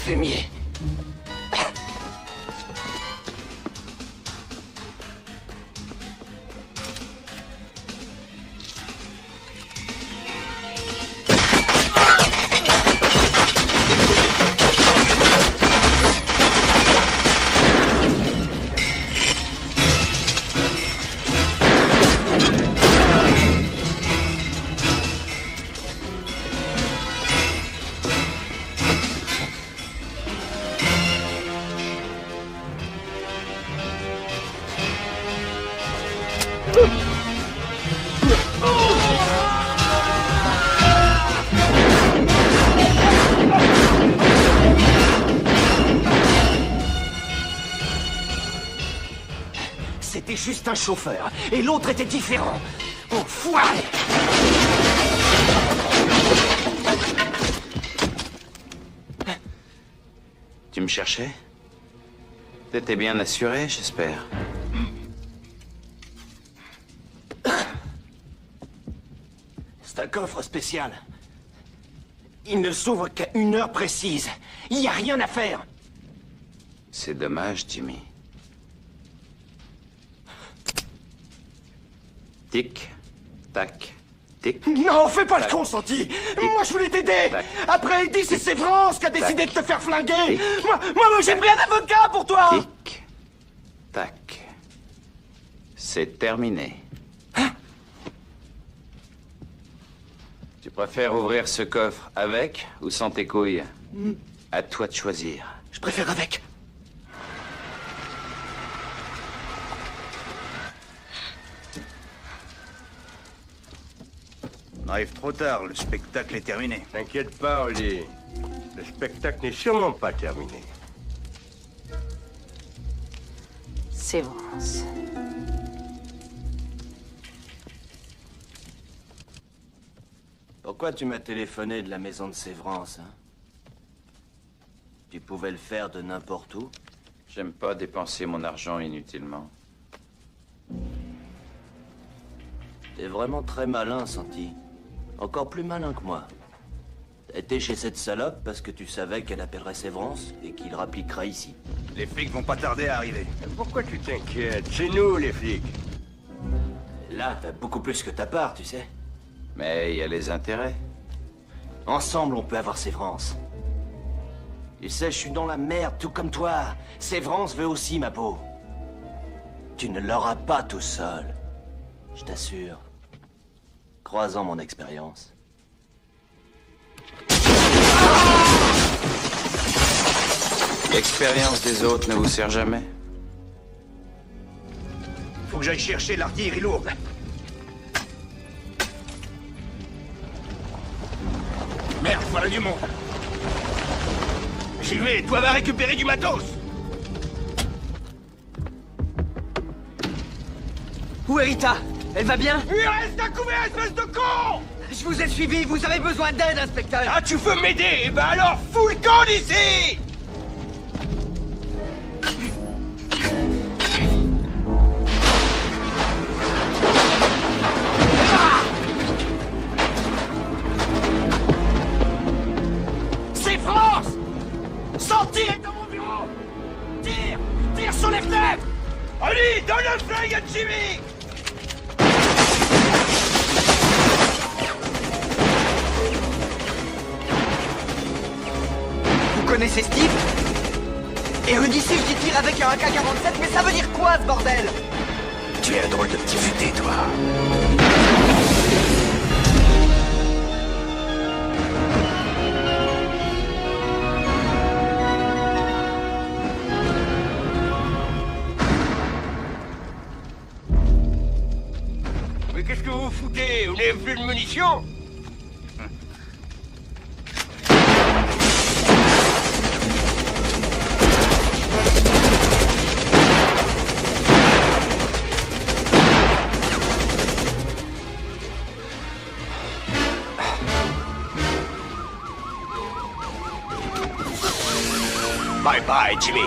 fumier. C'était juste un chauffeur, et l'autre était différent. Enfoiré! Tu me cherchais? T'étais bien assuré, j'espère. C'est un coffre spécial. Il ne s'ouvre qu'à 1 heure précise. Il n'y a rien à faire. C'est dommage, Jimmy. Tic, tac, tic. Non, fais pas tac, le con, Santi. tic, Moi, je voulais t'aider. tac, Après, il dit c'est Sévrance qui a décidé de te faire flinguer. tic, Moi, j'ai pris un avocat pour toi. Tic, tac. C'est terminé. Tu préfères ouvrir ce coffre avec ou sans tes couilles? À toi de choisir. Je préfère avec. On arrive trop tard, le spectacle est terminé. T'inquiète pas, Oli. Le spectacle n'est sûrement pas terminé. Sévrance. Pourquoi tu m'as téléphoné de la maison de Sévrance, hein? Tu pouvais le faire de n'importe où? J'aime pas dépenser mon argent inutilement. T'es vraiment très malin, Santi. Encore plus malin que moi. T'as été chez cette salope parce que tu savais qu'elle appellerait Sévrance et qu'il rappliquera ici. Les flics vont pas tarder à arriver. Pourquoi tu t'inquiètes? C'est nous, les flics. Là, t'as beaucoup plus que ta part, tu sais. Mais il y a les intérêts. Ensemble, on peut avoir Sévrance. Tu sais, je suis dans la merde, tout comme toi. Sévrance veut aussi ma peau. Tu ne l'auras pas tout seul. Je t'assure. Croisant mon expérience. L'expérience des autres ne vous sert jamais? Faut que j'aille chercher l'artillerie lourde. Merde, voilà du monde. J'y vais, toi va récupérer du matos. Où est Rita? Elle va bien? Il reste à couvert, espèce de con! Je vous ai suivi, vous avez besoin d'aide, inspecteur! Ah, tu veux m'aider? Eh ben alors, fous le camp d'ici! C'est France! Santi est dans mon bureau! Tire! Tire sur les fenêtres! Allez, donne le flingue à Jimmy! Vous connaissez Steve? Érudissif qui tire avec un AK-47, mais ça veut dire quoi, ce bordel? Tu es un drôle de petit futé, toi. Mais qu'est-ce que vous foutez? Vous n'avez plus de munitions? Bye bye, Jimmy.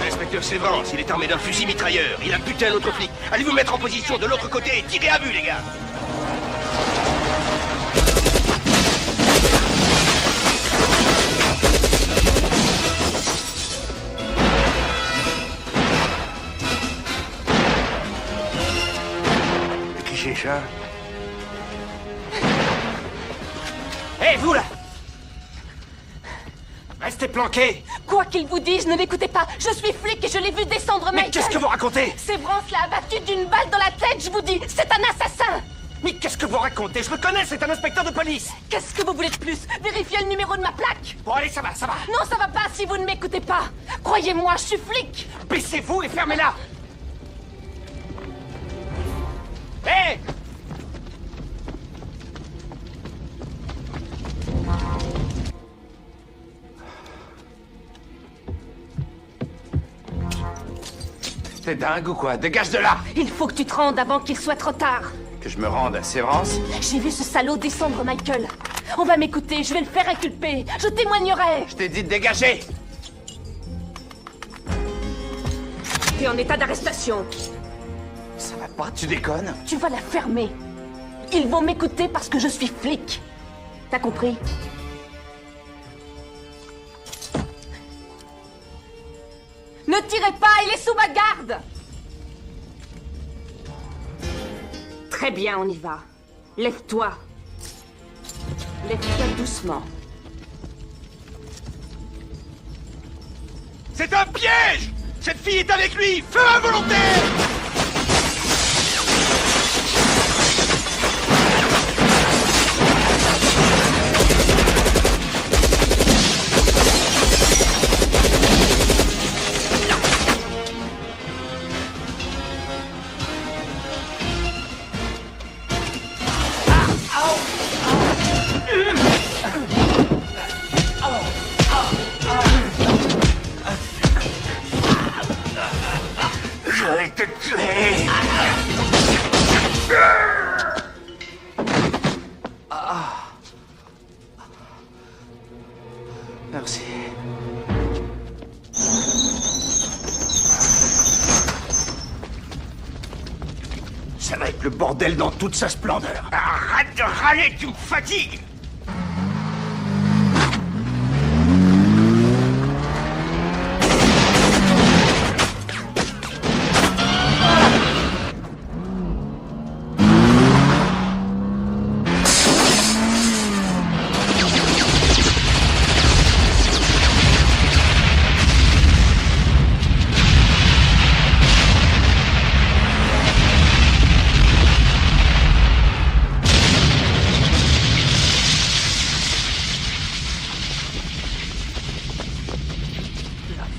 Inspecteur Sévrance, il est armé d'un fusil mitrailleur. Il a buté un autre flic. Allez vous mettre en position de l'autre côté et tirez à vue, les gars. Qui c'est ça? Hé, vous là! Restez planqués! Quoi qu'il vous dise, ne m'écoutez pas. Je suis flic et je l'ai vu descendre Michael. Mais qu'est-ce que vous racontez? Sévrance l'a abattu d'une balle dans la tête, je vous dis. C'est un assassin. Mais qu'est-ce que vous racontez? Je le connais, c'est un inspecteur de police! Qu'est-ce que vous voulez de plus? Vérifiez le numéro de ma plaque. Bon, allez, ça va, ça va! Non, ça va pas si vous ne m'écoutez pas. Croyez-moi, je suis flic. Baissez-vous et fermez-la! Hé! T'es dingue ou quoi? Dégage de là! Il faut que tu te rendes avant qu'il soit trop tard. Que je me rende à Sévrance? J'ai vu ce salaud descendre Michael. On va m'écouter, je vais le faire inculper. Je témoignerai. Je t'ai dit de dégager! T'es en état d'arrestation. Ça va pas, tu déconnes? Tu vas la fermer. Ils vont m'écouter parce que je suis flic. T'as compris? Ne tirez pas, il est sous ma garde. Très bien, on y va. Lève-toi. Lève-toi doucement. C'est un piège! Cette fille est avec lui! Feu involontaire! Je vais te tuer. Merci. Ça va être le bordel dans toute sa splendeur. Arrête de râler, tu me fatigues.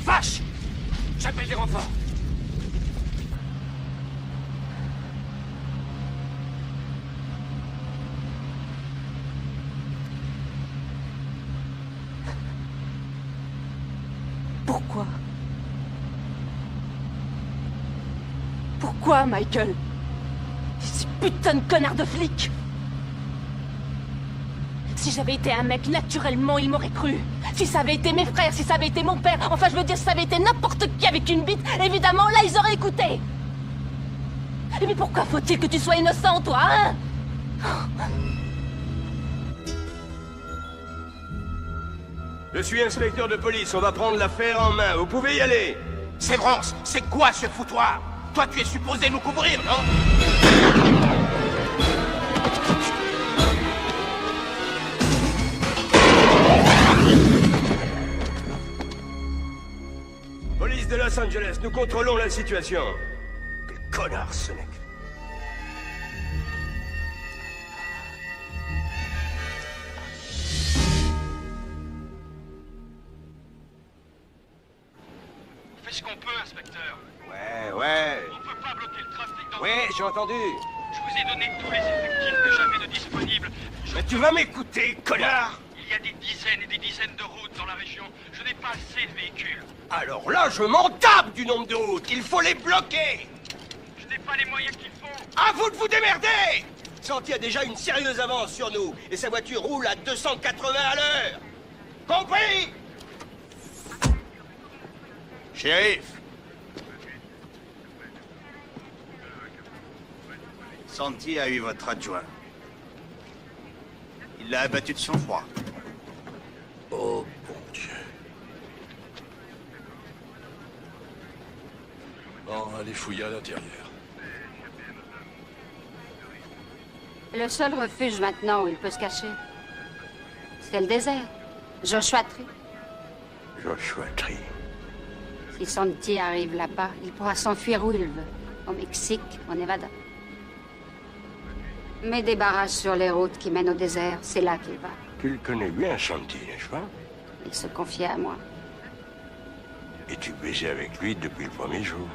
Vache! J'appelle des renforts! Pourquoi? Pourquoi, Michael? Ces putains de connards de flics! Si j'avais été un mec, naturellement, il m'aurait cru. Si ça avait été mes frères, si ça avait été mon père, enfin, je veux dire, si ça avait été n'importe qui avec une bite, évidemment, là, ils auraient écouté. Mais pourquoi faut-il que tu sois innocent, toi, hein? Je suis inspecteur de police, on va prendre l'affaire en main. Vous pouvez y aller. Sévrance, c'est quoi ce foutoir? Toi, tu es supposé nous couvrir, non? Police de Los Angeles, nous contrôlons la situation. Quel connard, ce mec. On fait ce qu'on peut, inspecteur. Ouais. On peut pas bloquer le trafic dans... Oui, j'ai entendu. Je vous ai donné tous les effectifs que j'avais de disponibles. Mais tu vas m'écouter, connard! Il y a des dizaines et des dizaines de routes dans la région. Je n'ai pas assez de véhicules. Alors là, je m'en tape du nombre de routes. Il faut les bloquer. Je n'ai pas les moyens qu'il faut. À vous de vous démerder! Santi a déjà une sérieuse avance sur nous, et sa voiture roule à 280 à l'heure. Compris? Shérif. Santi a eu votre adjoint. Il l'a abattu de sang-froid. Oh, bon Dieu. Bon, allez fouiller à l'intérieur. Le seul refuge maintenant où il peut se cacher, c'est le désert. Joshua Tree. Joshua Tree. Si Santi arrive là-bas, il pourra s'enfuir où il veut. Au Mexique, au Nevada. Mets des barrages sur les routes qui mènent au désert, c'est là qu'il va. Tu le connais bien, Santi, n'est-ce pas? Il se confiait à moi. Et tu baisais avec lui depuis le premier jour.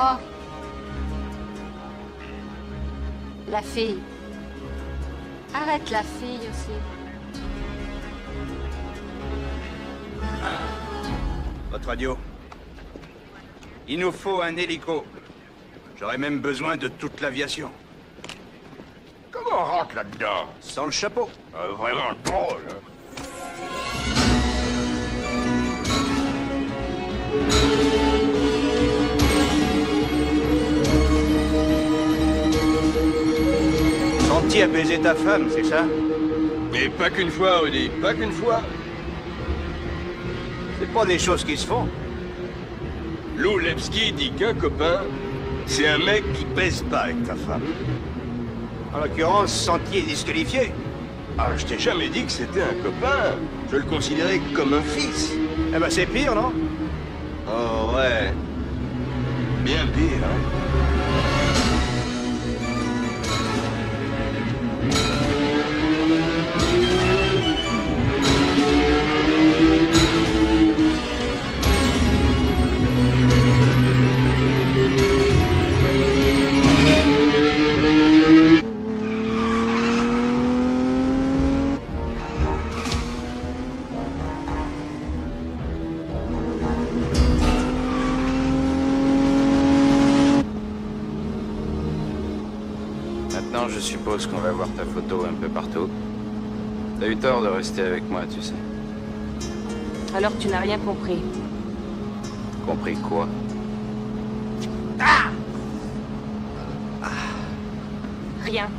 Oh. La fille. Arrête la fille aussi. Votre radio. Il nous faut un hélico. J'aurais même besoin de toute l'aviation. Comment on rentre là-dedans? Sans le chapeau. Vraiment drôle. Santi a baisé ta femme, c'est ça? Mais pas qu'une fois, Rudy, pas qu'une fois. C'est pas des choses qui se font. Lou Lepski dit qu'un copain, c'est un mec qui baise pas avec ta femme. En l'occurrence, Santi est disqualifié. Ah, je t'ai jamais dit que c'était un copain. Je le considérais comme un fils. Eh ben c'est pire, non? Oh ouais. Bien pire, hein. Je suppose qu'on va voir ta photo un peu partout. T'as eu tort de rester avec moi, tu sais. Alors tu n'as rien compris. Compris quoi? Rien.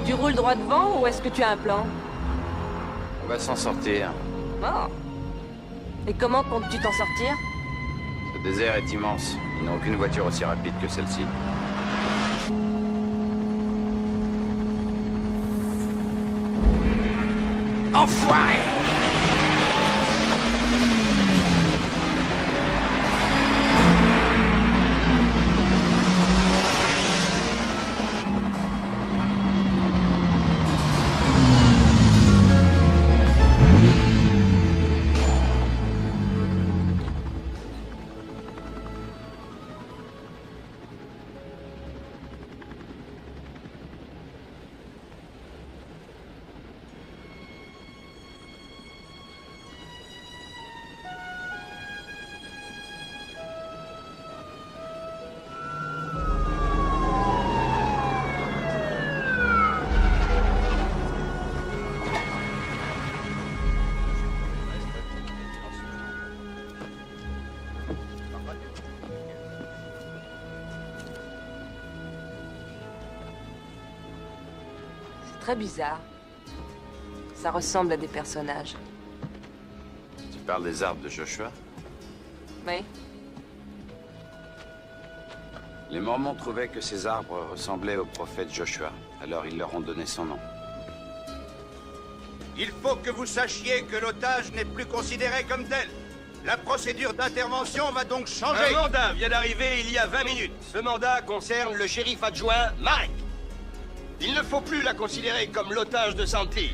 Tu roules droit devant ou est-ce que tu as un plan? On va s'en sortir. Oh. Et comment comptes-tu t'en sortir? Ce désert est immense. Ils n'ont aucune voiture aussi rapide que celle-ci. Enfoiré! Très bizarre. Ça ressemble à des personnages. Tu parles des arbres de Joshua? Oui. Les Mormons trouvaient que ces arbres ressemblaient au prophète Joshua. Alors ils leur ont donné son nom. Il faut que vous sachiez que l'otage n'est plus considéré comme tel. La procédure d'intervention va donc changer. Un mandat vient d'arriver il y a 20 minutes. Ce mandat concerne le shérif adjoint Marek. Il ne faut plus la considérer comme l'otage de Santi,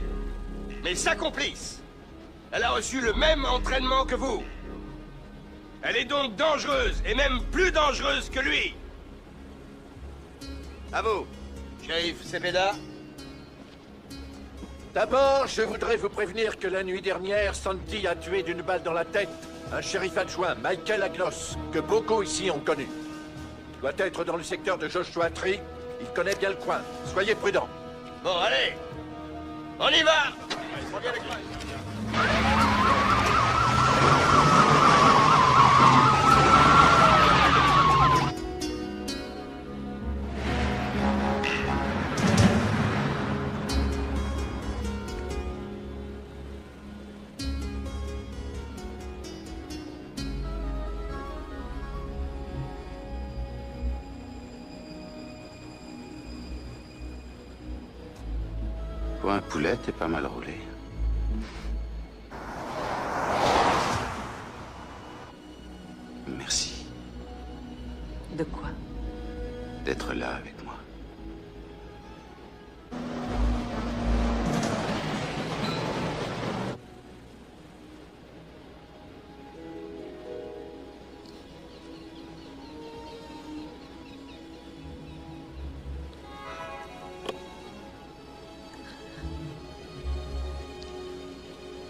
mais sa complice. Elle a reçu le même entraînement que vous. Elle est donc dangereuse, et même plus dangereuse que lui. À vous, shérif Cepeda. D'abord, je voudrais vous prévenir que la nuit dernière, Santi a tué d'une balle dans la tête un shérif adjoint, Michael Agnos, que beaucoup ici ont connu. Il doit être dans le secteur de Joshua Tree. Il connaît bien le coin. Soyez prudents. Bon, allez, on y va. Pour un poulet, t'es pas mal roulé. Merci. De quoi? D'être là avec moi.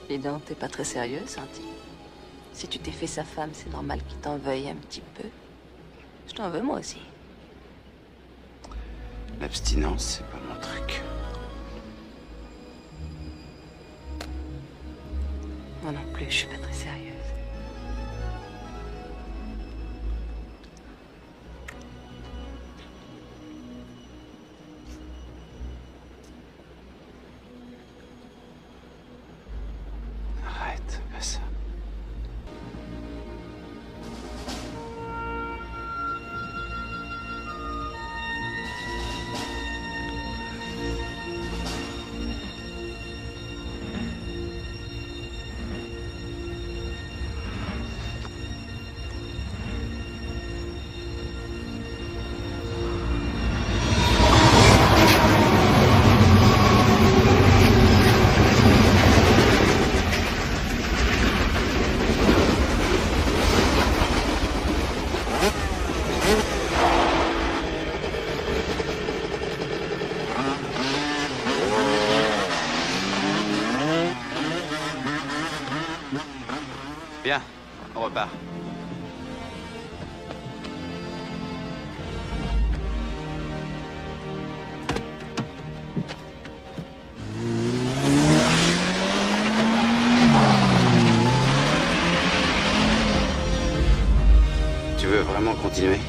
Dis donc, t'es pas très sérieux, Santi. Si tu t'es fait sa femme, c'est normal qu'il t'en veuille un petit peu. Je t'en veux moi aussi. L'abstinence, c'est pas mon truc. Moi non plus, je suis pas très sérieuse. Arrête, fais ça. Bien, on repart. Tu veux vraiment continuer?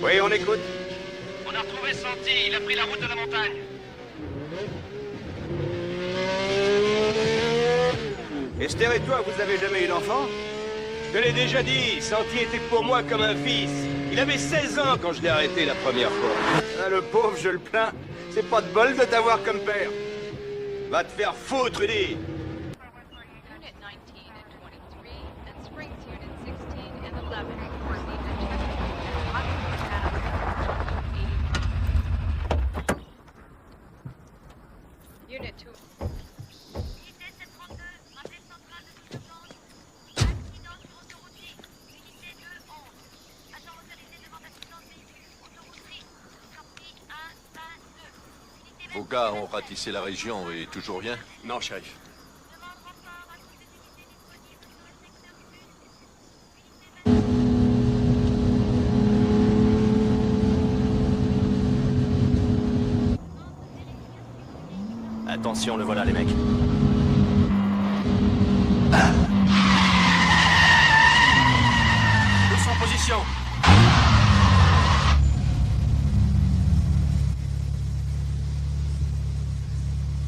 Oui, on écoute. On a retrouvé Santi, il a pris la route de la montagne. Esther et toi, vous avez jamais eu d'enfant? Je l'ai déjà dit, Santi était pour moi comme un fils. Il avait 16 ans quand je l'ai arrêté la première fois. Ah, le pauvre, je le plains. C'est pas de bol de t'avoir comme père. Va te faire foutre, Rudy. Vos gars ont ratissé la région et toujours rien? Non, shérif. Attention, le voilà, les mecs. Tous en position.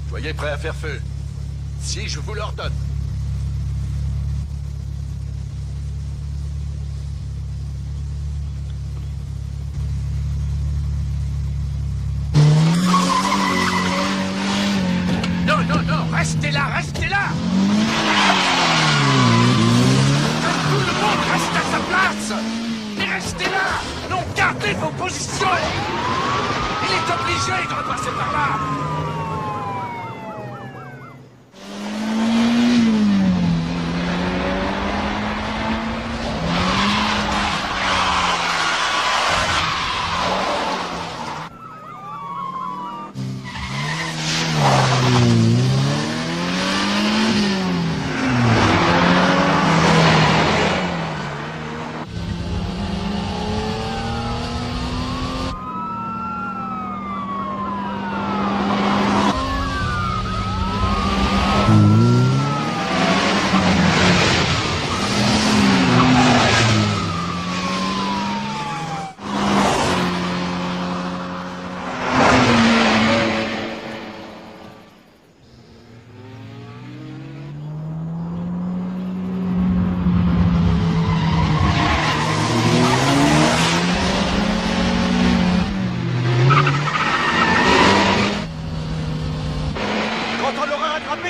Soyez prêts à faire feu. Si je vous l'ordonne. Non, non, non, restez là, restez là! Que tout le monde reste à sa place! Mais restez là! Non, gardez vos positions! Il est obligé de repasser par là!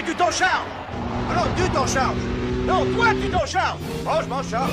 Tu t'en charges! Alors tu t'en charges! Non, toi tu t'en charges! Oh, je m'en charge!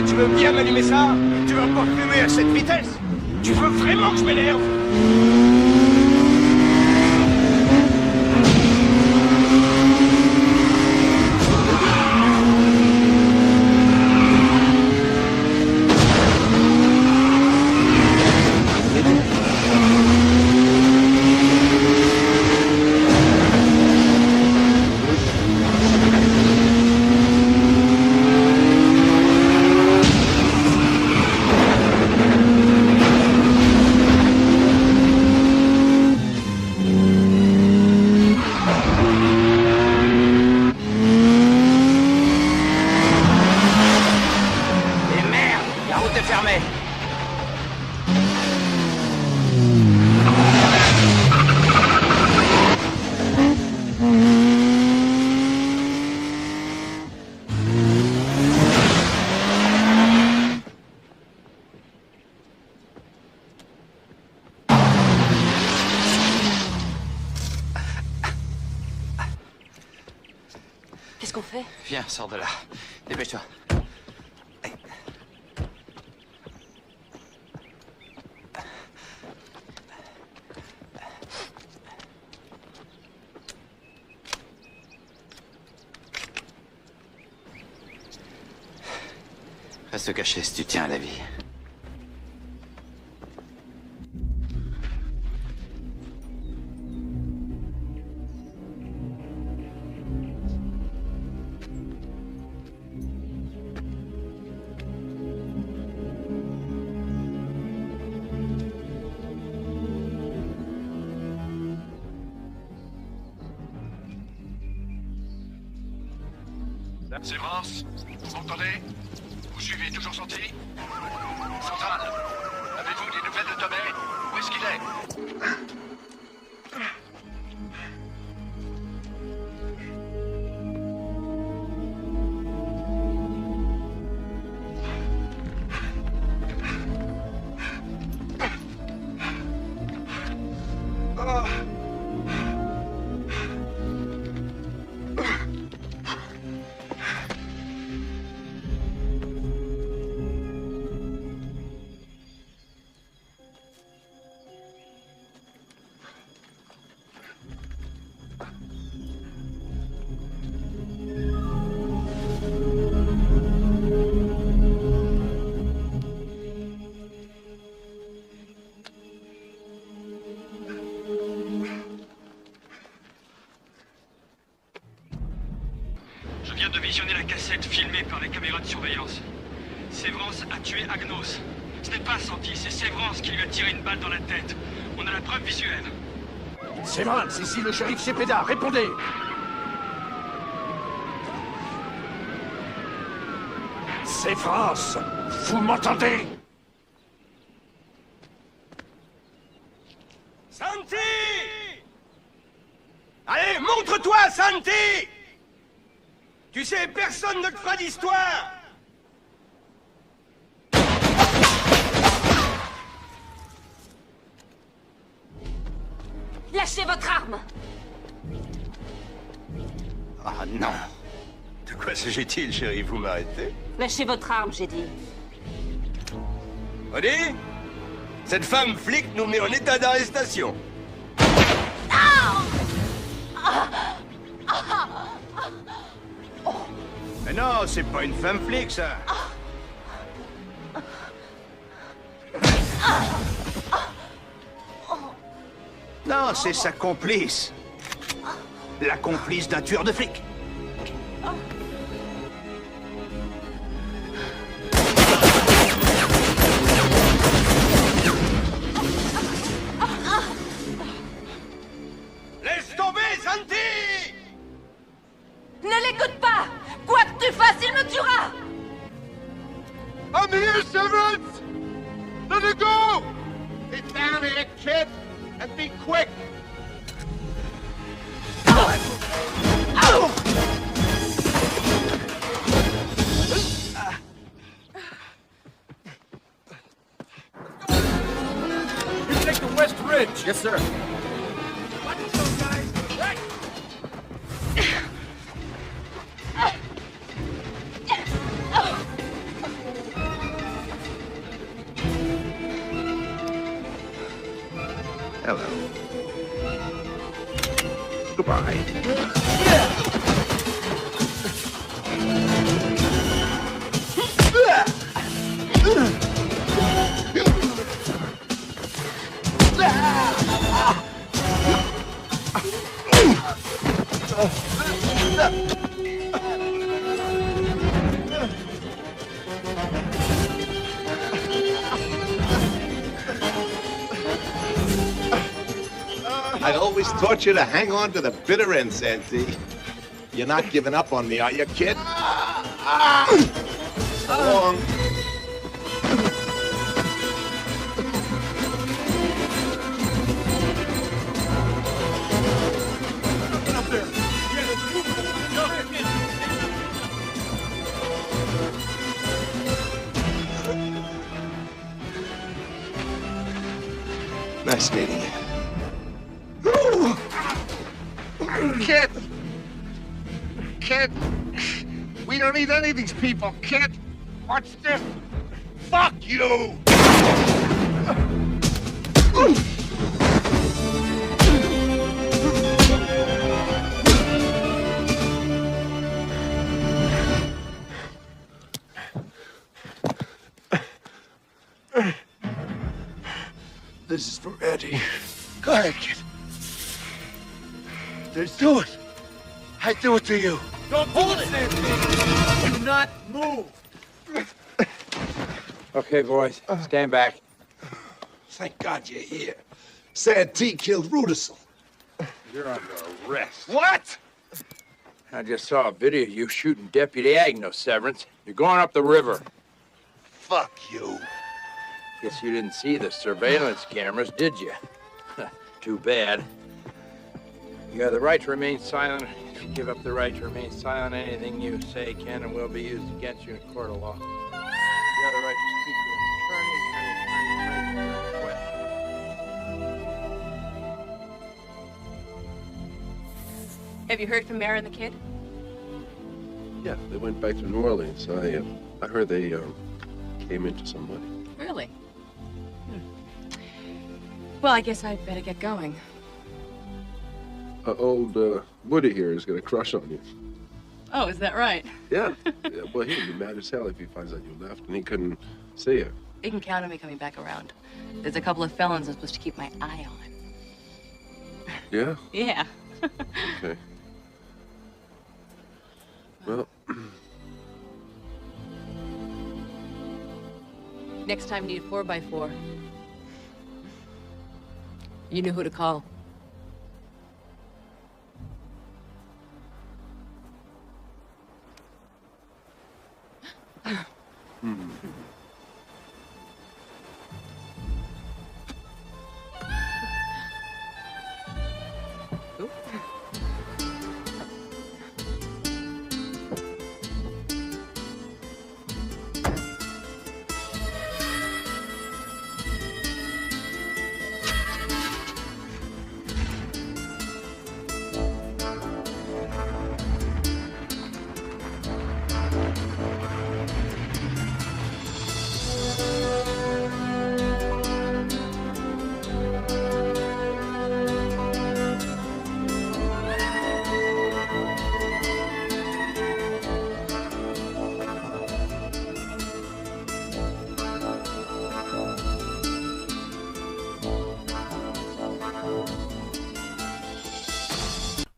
Tu veux bien m'allumer ça? Tu vas pas fumer à cette vitesse? Tu veux vraiment que je m'énerve? Qu'est-ce qu'on fait? Viens, sors de là. Dépêche-toi. Reste caché si tu tiens à la vie. Sévrance, vous m'entendez? Vous suivez toujours Santi? Centrale, avez-vous des nouvelles de Tomé? Où est-ce qu'il est? Je viens de visionner la cassette filmée par les caméras de surveillance. Sévrance a tué Agnos. Ce n'est pas Santi, c'est Sévrance qui lui a tiré une balle dans la tête. On a la preuve visuelle. Sévrance, ici le shérif Cepeda, répondez! Sévrance, vous m'entendez? Santi! Allez, montre-toi, Santi! Tu sais, personne ne te fera d'histoire! Lâchez votre arme! Ah non! De quoi s'agit-il, chérie? Vous m'arrêtez? Lâchez votre arme, j'ai dit. Odie? Cette femme flic nous met en état d'arrestation. Mais non, c'est pas une femme flic, ça. Non, c'est sa complice. La complice d'un tueur de flics. Laisse tomber, Santi! Ne l'écoute pas! Quoi que tu fasses, il me tuera! I'm here, Severance! Let it go! Get down here, kid! And be quick! You take the West Ridge! Yes, sir. Hello. Goodbye. I always taught you to hang on to the bitter end, Santi. You're not giving up on me, are you, kid? So long. Nice meeting you. Kid! kid. We don't need any of these people, kid. Watch this. Fuck you! This is for Eddie. Go ahead, kid. Do it. I do it to you. Don't hold it! Do not move! Okay, boys, stand back. Thank God you're here. Santee killed Rudisill. You're under arrest. What? I just saw a video of you shooting Deputy Agnew, Severance. You're going up the river. Fuck you. Guess you didn't see the surveillance cameras, did you? Too bad. You have the right to remain silent. If you give up the right to remain silent, anything you say can and will be used against you in a court of law. You have the right to speak to an attorney and an attorney Have you heard from Mara and the kid? Yeah, they went back to New Orleans. I heard they came into some money. Really? Well, I guess I'd better get going. Old Woody here is gonna crush on you. Oh, is that right? Yeah. Yeah, well, he'd be mad as hell if he finds out you left and he couldn't see you. You can count on me coming back around. There's a couple of felons I'm supposed to keep my eye on. Yeah? Yeah. Okay. Well, Next time you need a 4x4. You know who to call.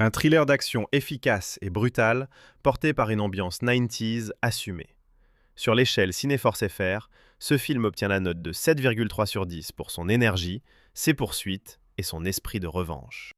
Un thriller d'action efficace et brutal, porté par une ambiance 90s assumée. Sur l'échelle Cinéforce FR, ce film obtient la note de 7,3 sur 10 pour son énergie, ses poursuites et son esprit de revanche.